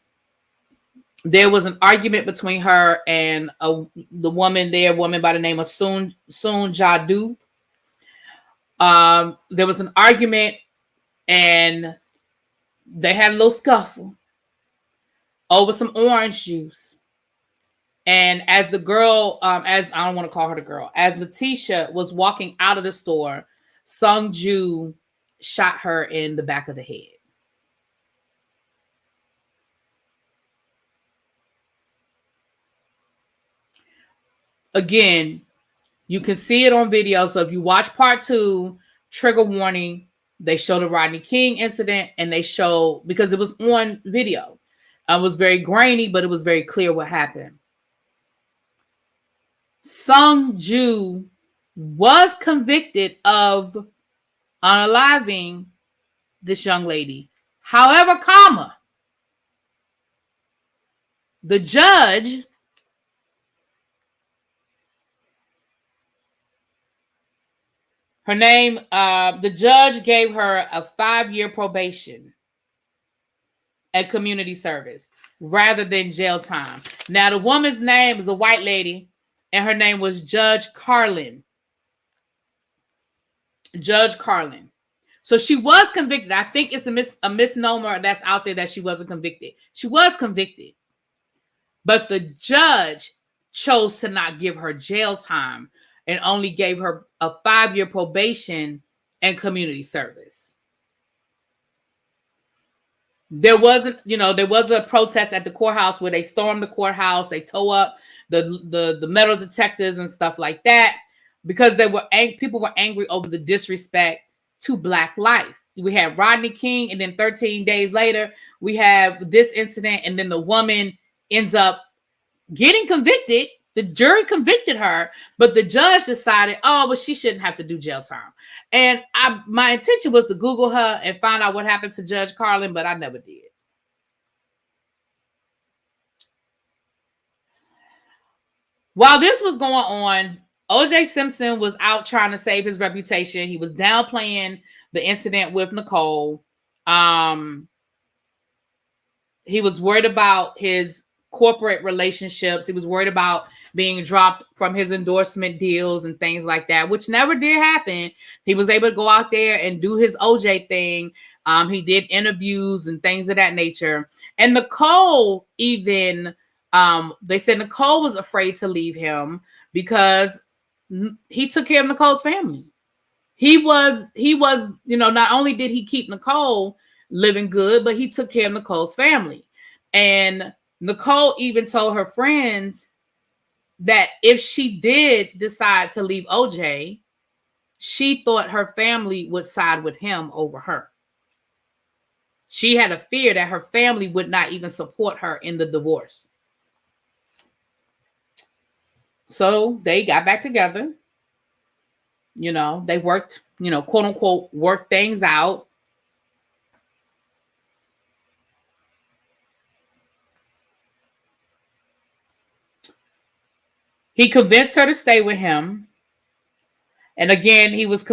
There was an argument between her and the woman by the name of Soon Jadu. There was an argument, and They had a little scuffle over some orange juice. And as the girl, as I don't want to call her the girl, as Letitia was walking out of the store, Sung Ju shot her in the back of the head. Again, you can see it on video. So if you watch part 2, trigger warning, they show the Rodney King incident and they show, because it was on video. It was very grainy, but it was very clear what happened. Sung Ju was convicted of unaliving this young lady. However, the judge the judge gave her a 5-year probation and community service rather than jail time. Now, the woman's name is a white lady, and her name was Judge Carlin. Judge Carlin. So she was convicted. I think it's a misnomer that's out there that she wasn't convicted. She was convicted. But the judge chose to not give her jail time and only gave her a 5-year probation and community service. There was a protest at the courthouse where they stormed the courthouse. They tore up the metal detectors and stuff like that because people were angry over the disrespect to Black life. We had Rodney King, and then 13 days later, we have this incident, and then the woman ends up getting convicted. The jury convicted her, but the judge decided, she shouldn't have to do jail time. And my intention was to Google her and find out what happened to Judge Carlin, but I never did. While this was going on, O.J. Simpson was out trying to save his reputation. He was downplaying the incident with Nicole. He was worried about his corporate relationships. He was worried about being dropped from his endorsement deals and things like that, which never did happen. He was able to go out there and do his OJ thing. He did interviews and things of that nature. And Nicole even, they said Nicole was afraid to leave him because he took care of Nicole's family. He was, not only did he keep Nicole living good, but he took care of Nicole's family. And Nicole even told her friends that if she did decide to leave OJ, she thought her family would side with him over her. She had a fear that her family would not even support her in the divorce. So they got back together. They worked, quote unquote, worked things out. He convinced her to stay with him. And again, he was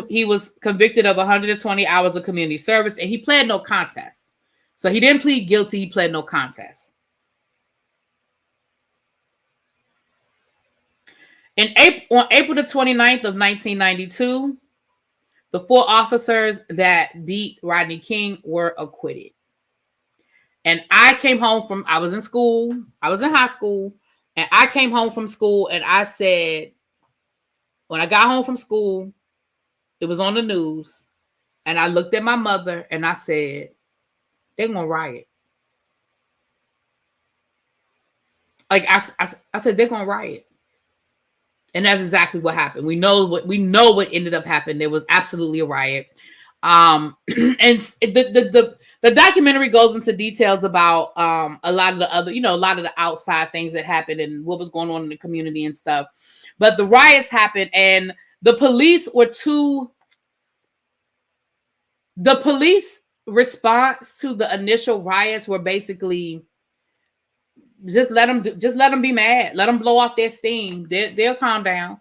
convicted of 120 hours of community service, and he pled no contest. So he didn't plead guilty. He pled no contest. On April the 29th of 1992, the 4 officers that beat Rodney King were acquitted. And I was in school. I was in high school. And I came home from school and I said, when I got home from school, it was on the news. And I looked at my mother and I said, they're going to riot. Like I said, they're going to riot. And that's exactly what happened. We know what ended up happening. There was absolutely a riot. And the documentary goes into details about a lot of the other, a lot of the outside things that happened and what was going on in the community and stuff. But the riots happened, and the police response to the initial riots were basically just let them be mad, let them blow off their steam. They'll calm down.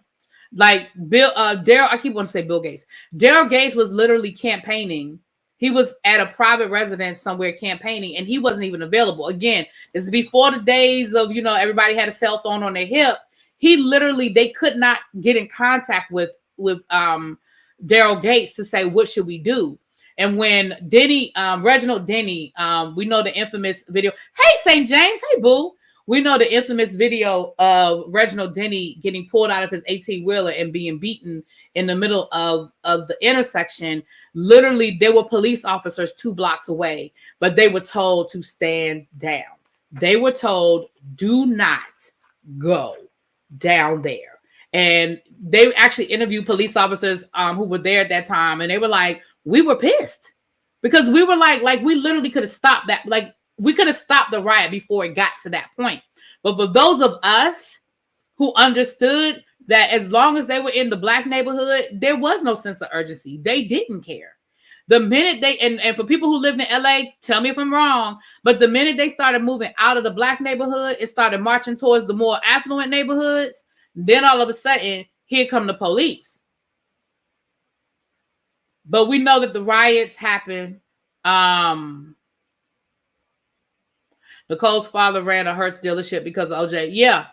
Like I keep wanting to say Bill Gates. Daryl Gates was literally campaigning. He was at a private residence somewhere campaigning, and he wasn't even available. Again, this is before the days of, everybody had a cell phone on their hip. They could not get in contact with Daryl Gates to say, what should we do? And when Denny, Reginald Denny, we know the infamous video. Hey, St. James. Hey, boo. We know the infamous video of Reginald Denny getting pulled out of his 18-wheeler and being beaten in the middle of the intersection. Literally, there were police officers 2 blocks away, but they were told to stand down. They were told, do not go down there. And they actually interviewed police officers who were there at that time. And they were like, we were pissed because we were like we literally could have stopped that. Like, we could have stopped the riot before it got to that point. But for those of us who understood that as long as they were in the Black neighborhood, there was no sense of urgency. They didn't care. The minute they, and for people who lived in LA, tell me if I'm wrong, but the minute they started moving out of the Black neighborhood, it started marching towards the more affluent neighborhoods. Then all of a sudden, here come the police. But we know that the riots happened. Nicole's father ran a Hertz dealership because of OJ. Yeah.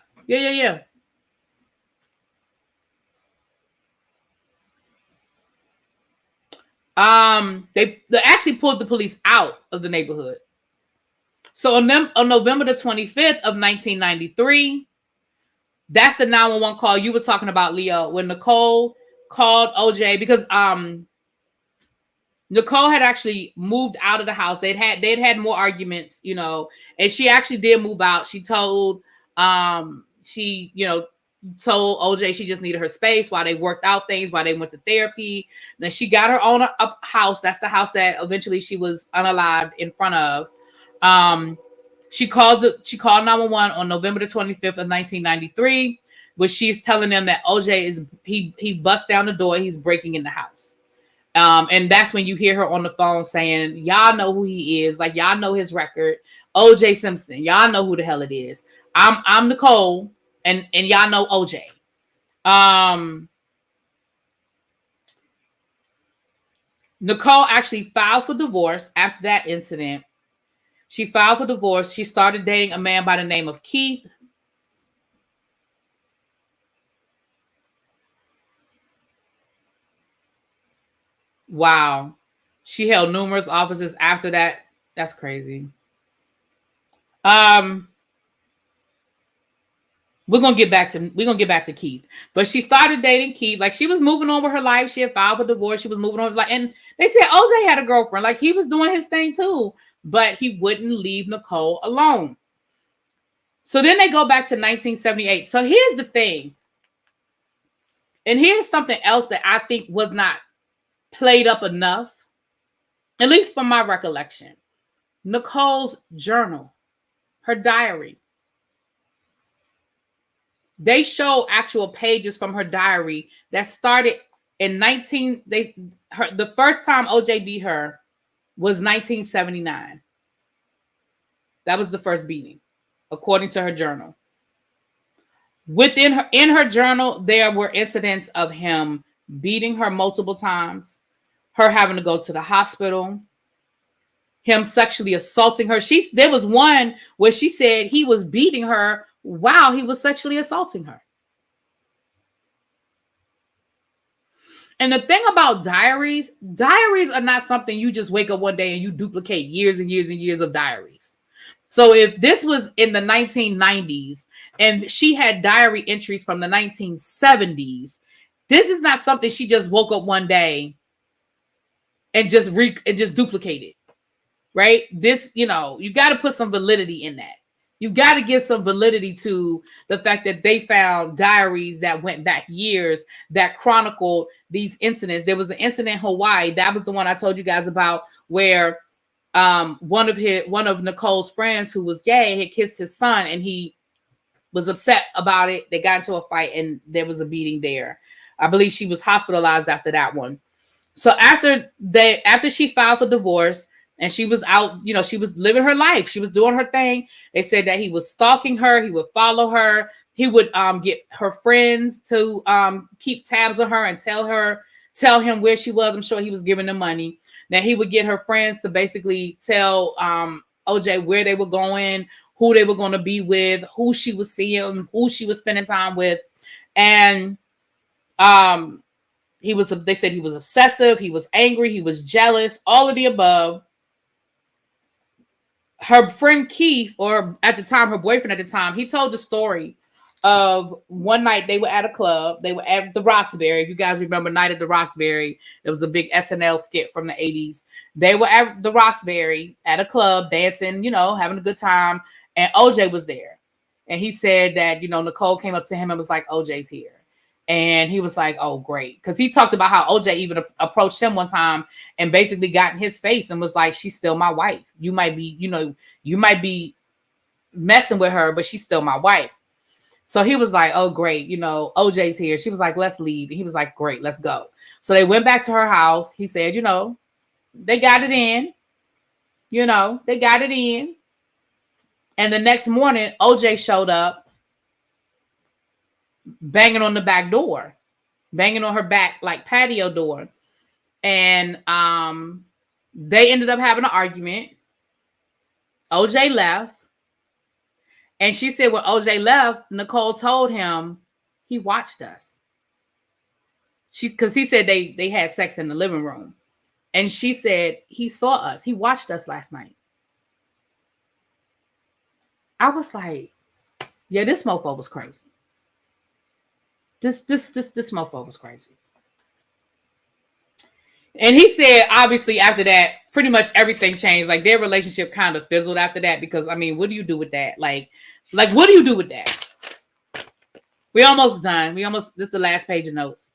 They actually pulled the police out of the neighborhood. So on November the 25th of 1993, that's the 911 call you were talking about, Leo, when Nicole called OJ because Nicole had actually moved out of the house. They'd had more arguments, you know, and she actually did move out. She told told OJ she just needed her space while they worked out things, while they went to therapy. Then she got her own house. That's the house that eventually she was unalived in front of. She called 911 on November the 25th of 1993, where she's telling them that OJ he bust down the door. He's breaking in the house. And that's when you hear her on the phone saying, y'all know who he is. Like, y'all know his record. OJ Simpson. Y'all know who the hell it is. I'm Nicole. And y'all know OJ. Nicole actually filed for divorce after that incident. She filed for divorce. She started dating a man by the name of Keith. Wow. She held numerous offices after that. That's crazy. We're gonna get back to Keith. But she started dating Keith. Like, she was moving on with her life. She had filed for divorce. She was moving on with life. And they said OJ had a girlfriend. Like, he was doing his thing too. But he wouldn't leave Nicole alone. So then they go back to 1978. So here's the thing. And here's something else that I think was not played up enough, at least from my recollection. Nicole's journal, her diary. They show actual pages from her diary that started in the first time OJ beat her was 1979. That was the first beating, according to her journal. In her journal, there were incidents of him beating her multiple times, her having to go to the hospital, him sexually assaulting her. There was one where she said he was beating her while he was sexually assaulting her. And the thing about diaries are not something you just wake up one day and you duplicate years and years and years of diaries. So if this was in the 1990s and she had diary entries from the 1970s, this is not something she just woke up one day and just duplicated, right? This, you got to put some validity in that. You've got to give some validity to the fact that they found diaries that went back years that chronicled these incidents. There was an incident in Hawaii. That was the one I told you guys about, where one of Nicole's friends who was gay had kissed his son, and he was upset about it. They got into a fight, and there was a beating there. I believe she was hospitalized after that one. So after she filed for divorce, and she was out, she was living her life. She was doing her thing. They said that he was stalking her. He would follow her. He would get her friends to keep tabs on her and tell him where she was. I'm sure he was giving them money. Now he would get her friends to basically tell OJ where they were going, who they were going to be with, who she was seeing, who she was spending time with. And They said he was obsessive, he was angry, he was jealous, all of the above. Her friend Keith, or at the time, her boyfriend at the time, he told the story of one night they were at a club. They were at the Roxbury. If you guys remember Night at the Roxbury, it was a big SNL skit from the 80s. They were at the Roxbury at a club dancing, having a good time. And OJ was there. And he said that, Nicole came up to him and was like, OJ's here. And he was like, oh, great. Because he talked about how OJ even approached him one time and basically got in his face and was like, she's still my wife. You might be messing with her, but she's still my wife. So he was like, oh, great. OJ's here. She was like, let's leave. And he was like, great, let's go. So they went back to her house. He said, they got it in. They got it in. And the next morning, OJ showed up banging on the back door, banging on her back, like patio door. And they ended up having an argument. OJ left. And she said when OJ left, Nicole told him he watched us. Because he said they had sex in the living room. And she said he saw us. He watched us last night. I was like, yeah, this mofo was crazy. This mofo was crazy. And he said, obviously, after that, pretty much everything changed. Like, their relationship kind of fizzled after that because, what do you do with that? Like, what do you do with that? We almost done. This is the last page of notes.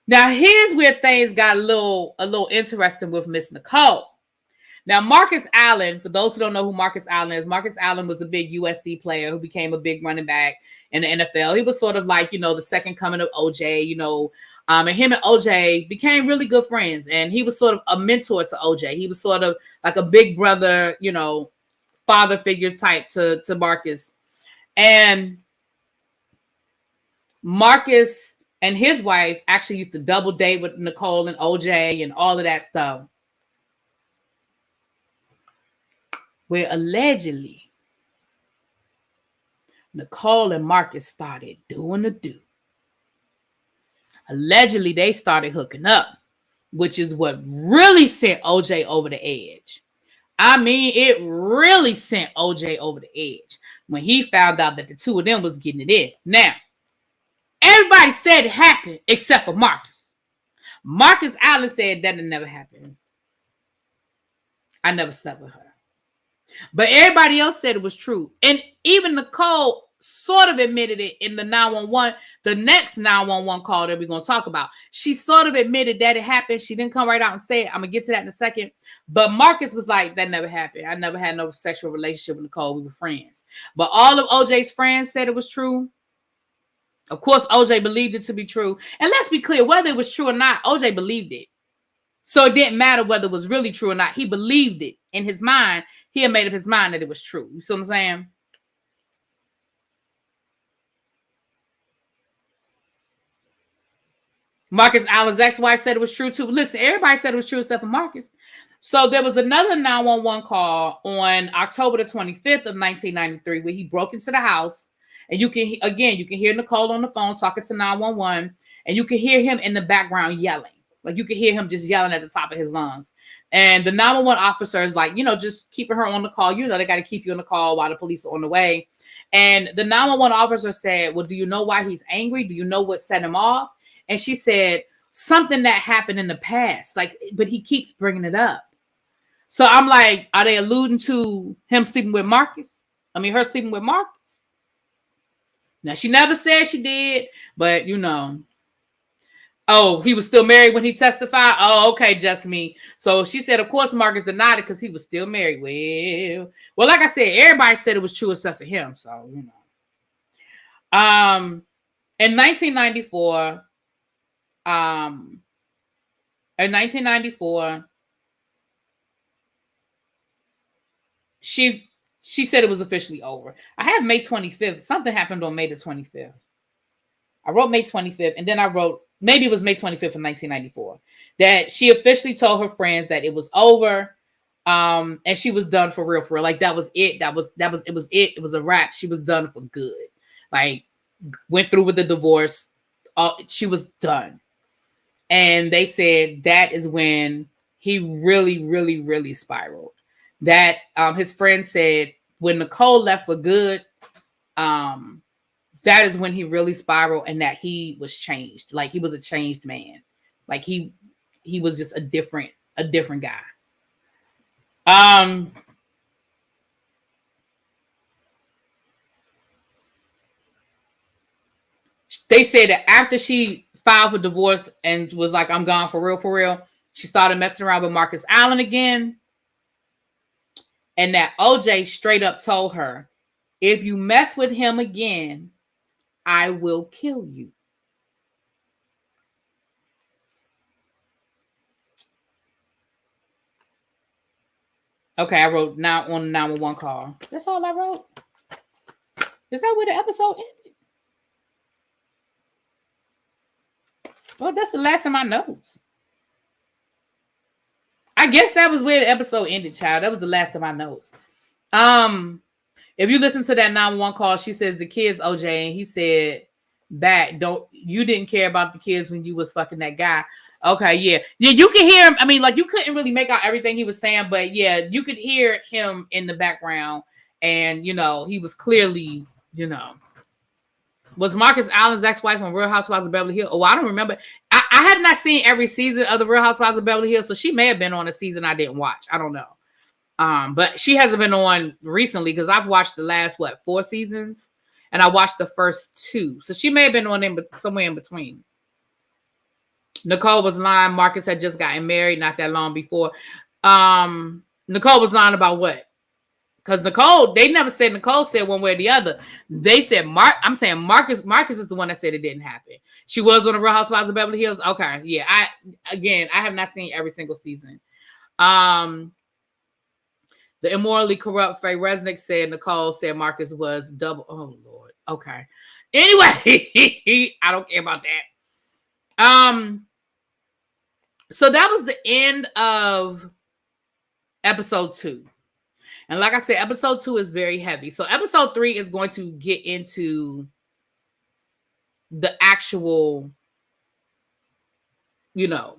Now, here's where things got a little interesting with Miss Nicole. Now, Marcus Allen, for those who don't know who Marcus Allen is, Marcus Allen was a big USC player who became a big running back in the NFL. He was sort of like, the second coming of OJ, and him and OJ became really good friends. And he was sort of a mentor to OJ. He was sort of like a big brother, father figure type to Marcus. And Marcus and his wife actually used to double date with Nicole and OJ and all of that stuff. Where allegedly Nicole and Marcus started doing the do. Allegedly, they started hooking up, which is what really sent OJ over the edge. It really sent OJ over the edge when he found out that the two of them was getting it in. Now, everybody said it happened except for Marcus. Marcus Allen said that it never happened. I never slept with her. But everybody else said it was true. And even Nicole sort of admitted it in the 911, the next 911 call that we're going to talk about. She sort of admitted that it happened. She didn't come right out and say it. I'm going to get to that in a second. But Marcus was like, that never happened. I never had no sexual relationship with Nicole. We were friends. But all of OJ's friends said it was true. Of course, OJ believed it to be true. And let's be clear, whether it was true or not, OJ believed it. So it didn't matter whether it was really true or not. He believed it in his mind. He had made up his mind that it was true. You see what I'm saying? Marcus Allen's ex-wife said it was true too. Listen, everybody said it was true except for Marcus. So there was another 911 call on October the 25th of 1993 where he broke into the house. And you can hear Nicole on the phone talking to 911. And you can hear him in the background yelling. Like you could hear him just yelling at the top of his lungs. And the 911 officer is like, just keeping her on the call. They got to keep you on the call while the police are on the way. And the 911 officer said, well, do you know why he's angry? Do you know what set him off? And she said, something that happened in the past. But he keeps bringing it up. So I'm like, are they alluding to him sleeping with Marcus? Her sleeping with Marcus? Now, she never said she did, but Oh, he was still married when he testified? Oh, okay, just me. So she said, of course, Marcus denied it because he was still married. Well, like I said, everybody said it was true except for him. So, In 1994, she said it was officially over. I have May 25th. Something happened on May the 25th. I wrote May 25th, and then I wrote, maybe it was May 25th of 1994, that she officially told her friends that it was over, and she was done for real. Like, that was it. It was it. It was a wrap. She was done for good. Like, went through with the divorce. She was done. And they said that is when he really, really, really spiraled. That his friend said when Nicole left for good, that is when he really spiraled and that he was changed. Like he was a changed man. Like he was just a different guy. They said that after she filed for divorce and was like, I'm gone for real, she started messing around with Marcus Allen again. And that OJ straight up told her, if you mess with him again, I will kill you. Okay, I wrote now on the 911 call. That's all I wrote. Is that where the episode ended? Well, that's the last of my notes. I guess that was where the episode ended, child. That was the last of my notes. If you listen to that 911 call, she says the kids, OJ, and he said back, you didn't care about the kids when you was fucking that guy. Okay, yeah, you can hear him. I mean, like you couldn't really make out everything he was saying, but yeah, you could hear him in the background, and he was clearly, was Marcus Allen's ex-wife on Real Housewives of Beverly Hills? Oh, I don't remember. I have not seen every season of the Real Housewives of Beverly Hills, so she may have been on a season I didn't watch. I don't know. But she hasn't been on recently because I've watched the last 4 seasons, and I watched the first 2, so she may have been on somewhere in between. Nicole was lying. Marcus had just gotten married not that long before. Nicole was lying about what? Because they never said Nicole said one way or the other. They said I'm saying Marcus is the one that said it didn't happen. She was on the Real Housewives of Beverly Hills. Okay, yeah. I have not seen every single season. The immorally corrupt Faye Resnick said Nicole said Marcus was double. Oh Lord. Okay. Anyway, I don't care about that. So that was the end of episode 2. And like I said, episode 2 is very heavy. So episode 3 is going to get into the actual, the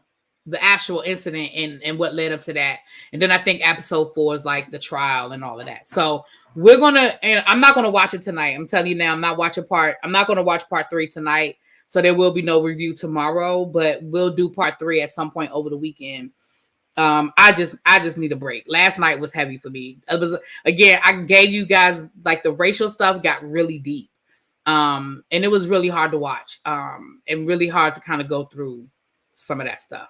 actual incident and what led up to that. And then I think episode 4 is like the trial and all of that. So and I'm not going to watch it tonight. I'm telling you now, I'm not going to watch part 3 tonight. So there will be no review tomorrow, but we'll do part 3 at some point over the weekend. I just need a break. Last night was heavy for me. It was, again, I gave you guys like the racial stuff got really deep. And it was really hard to watch. And really hard to kind of go through some of that stuff.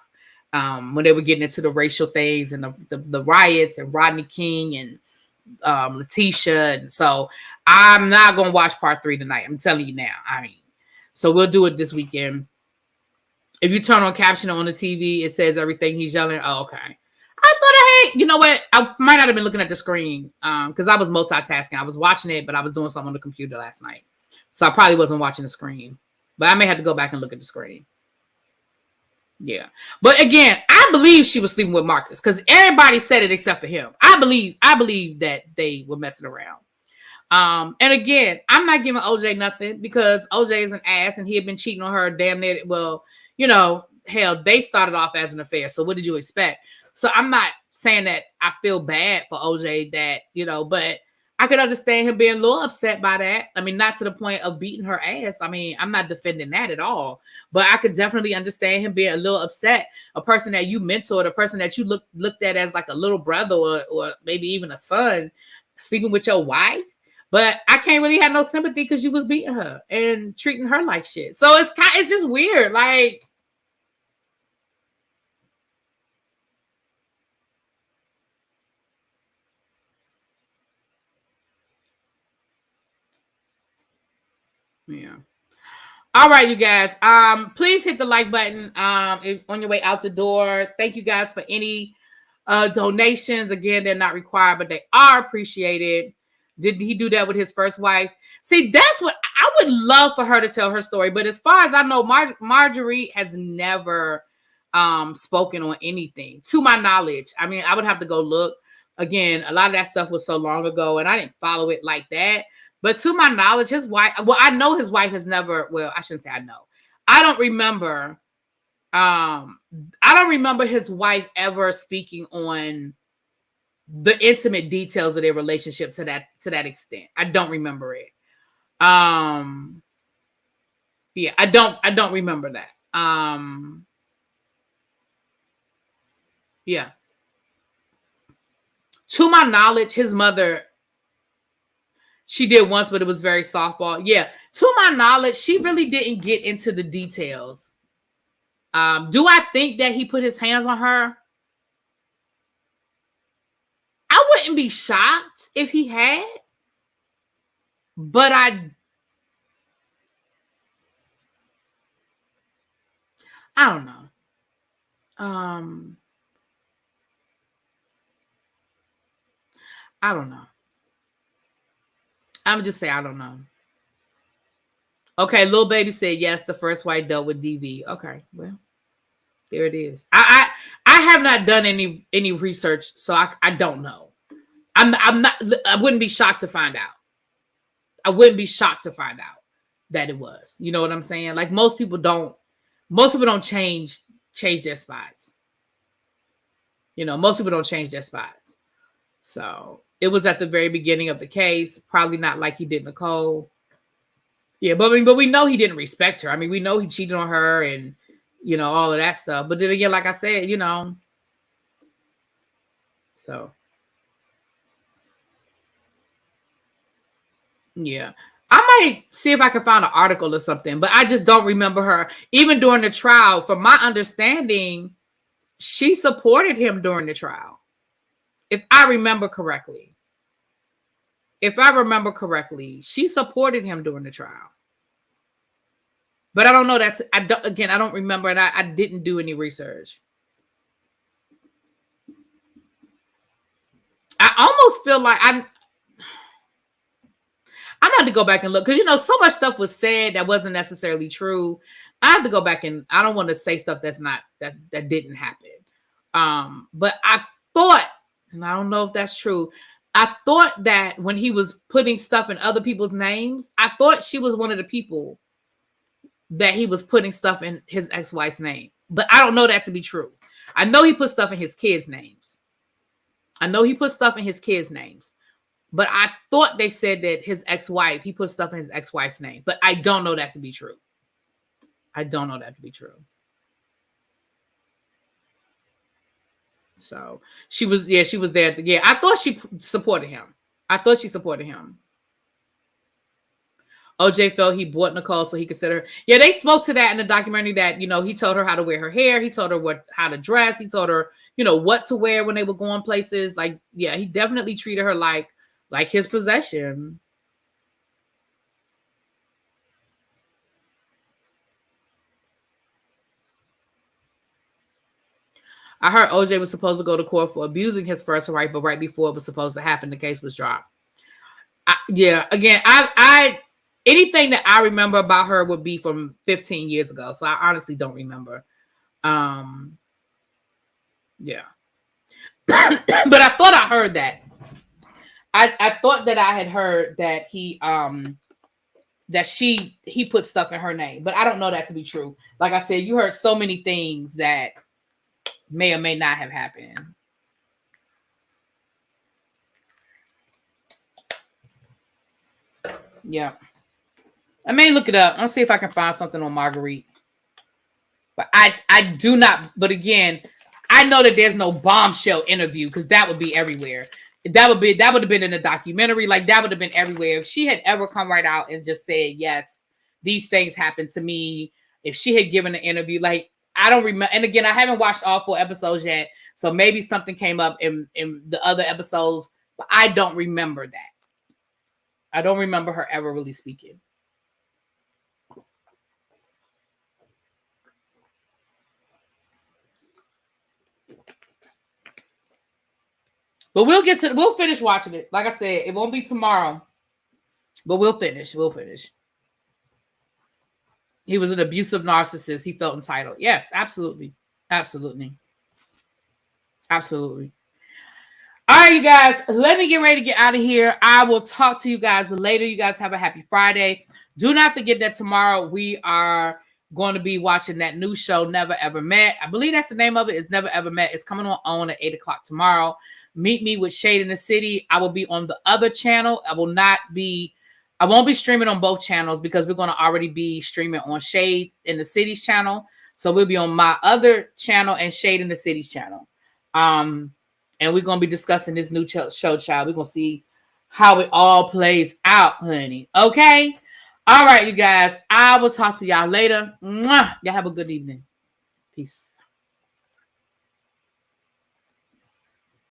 When they were getting into the racial things and the riots and Rodney King and Letitia. And so I'm not going to watch part 3 tonight. I'm telling you now. So we'll do it this weekend. If you turn on caption on the TV, it says everything he's yelling. Oh, okay. I thought you know what? I might not have been looking at the screen because I was multitasking. I was watching it, but I was doing something on the computer last night. So I probably wasn't watching the screen. But I may have to go back and look at the screen. Yeah. But again, I believe she was sleeping with Marcus because everybody said it except for him. I believe that they were messing around. And again, I'm not giving OJ nothing because OJ is an ass and he had been cheating on her damn near. Well, hell, they started off as an affair. So what did you expect? So I'm not saying that I feel bad for OJ that, but I could understand him being a little upset by that. I mean, not to the point of beating her ass. I mean, I'm not defending that at all, but I could definitely understand him being a little upset. A person that you mentored, a person that you looked at as like a little brother or maybe even a son sleeping with your wife. But I can't really have no sympathy because you was beating her and treating her like shit. So it's just weird. Like, yeah. All right, you guys. Please hit the like button on your way out the door. Thank you guys for any donations. Again, they're not required, but they are appreciated. Did he do that with his first wife? See, that's what I would love for her to tell her story. But as far as I know, Marjorie has never spoken on anything, to my knowledge. I mean, I would have to go look. Again, a lot of that stuff was so long ago, and I didn't follow it like that. But to my knowledge, his wife, I know his wife has never, well, I shouldn't say I know. I don't remember I don't remember his wife ever speaking on the intimate details of their relationship to that extent. I don't remember it. Yeah, I don't remember that. Yeah. To my knowledge, his mother, she did once, but it was very softball. Yeah. To my knowledge, she really didn't get into the details. Do I think that he put his hands on her? I wouldn't be shocked if he had, but I don't know. I don't know. I'm just say I don't know. Okay, Lil Baby said yes. The first wife dealt with DV. Okay, well, there it is. I have not done any research, so I don't know. I'm not. I wouldn't be shocked to find out. I wouldn't be shocked to find out that it was. You know what I'm saying? Like most people don't change their spots. You know, most people don't change their spots. So it was at the very beginning of the case. Probably not like he did Nicole. Yeah, but we know he didn't respect her. I mean, we know he cheated on her and, you know, all of that stuff. But then again, like I said, you know, so. Yeah. I might see if I can find an article or something, but I just don't remember her. Even during the trial, from my understanding, she supported him during the trial. If I remember correctly. She supported him during the trial. But I don't know. I don't remember, and I didn't do any research. I almost feel like I'm going to go back and look because, you know, so much stuff was said that wasn't necessarily true. I have to go back and I don't want to say stuff that didn't happen. But I thought, and I don't know if that's true, I thought that when he was putting stuff in other people's names, I thought she was one of the people that he was putting stuff in his ex-wife's name. But I don't know that to be true. I know he put stuff in his kids' names. But I thought they said that he put stuff in his ex-wife's name. But I don't know that to be true. So she was there. Yeah, I thought she supported him. OJ felt he bought Nicole so he could set her. Yeah, they spoke to that in the documentary that, you know, he told her how to wear her hair. He told her how to dress. He told her, you know, what to wear when they were going places. Like, yeah, he definitely treated her like his possession. I heard OJ was supposed to go to court for abusing his first wife, but right before it was supposed to happen, the case was dropped. I anything that I remember about her would be from 15 years ago. So I honestly don't remember. Yeah. But I thought I heard that. I thought that I had heard that he put stuff in her name, but I don't know that to be true. Like I said, you heard so many things that may or may not have happened. Yeah. I may look it up. I'll see if I can find something on Marguerite. But I do not. But again, I know that there's no bombshell interview because that would be everywhere. That would have been in a documentary. Like that would have been everywhere. If she had ever come right out and just said, yes, these things happened to me. If she had given an interview, like I don't remember. And again, I haven't watched all 4 episodes yet. So maybe something came up in the other episodes, but I don't remember that. I don't remember her ever really speaking. But we'll finish watching it. Like I said, it won't be tomorrow, but we'll finish. He was an abusive narcissist. He felt entitled. Yes, absolutely. All right, you guys, let me get ready to get out of here. I will talk to you guys later. You guys have a happy Friday. Do not forget that tomorrow we are going to be watching that new show, Never Ever Met. I believe that's the name of it. It's Never Ever Met. It's coming on at 8 o'clock tomorrow. Meet me with Shade in the City. I will be on the other channel. I won't be streaming on both channels because we're going to already be streaming on Shade in the City's channel. So we'll be on my other channel and Shade in the City's channel. And we're going to be discussing this new show, child. We're going to see how it all plays out, honey. Okay? All right, you guys. I will talk to y'all later. Mwah! Y'all have a good evening. Peace.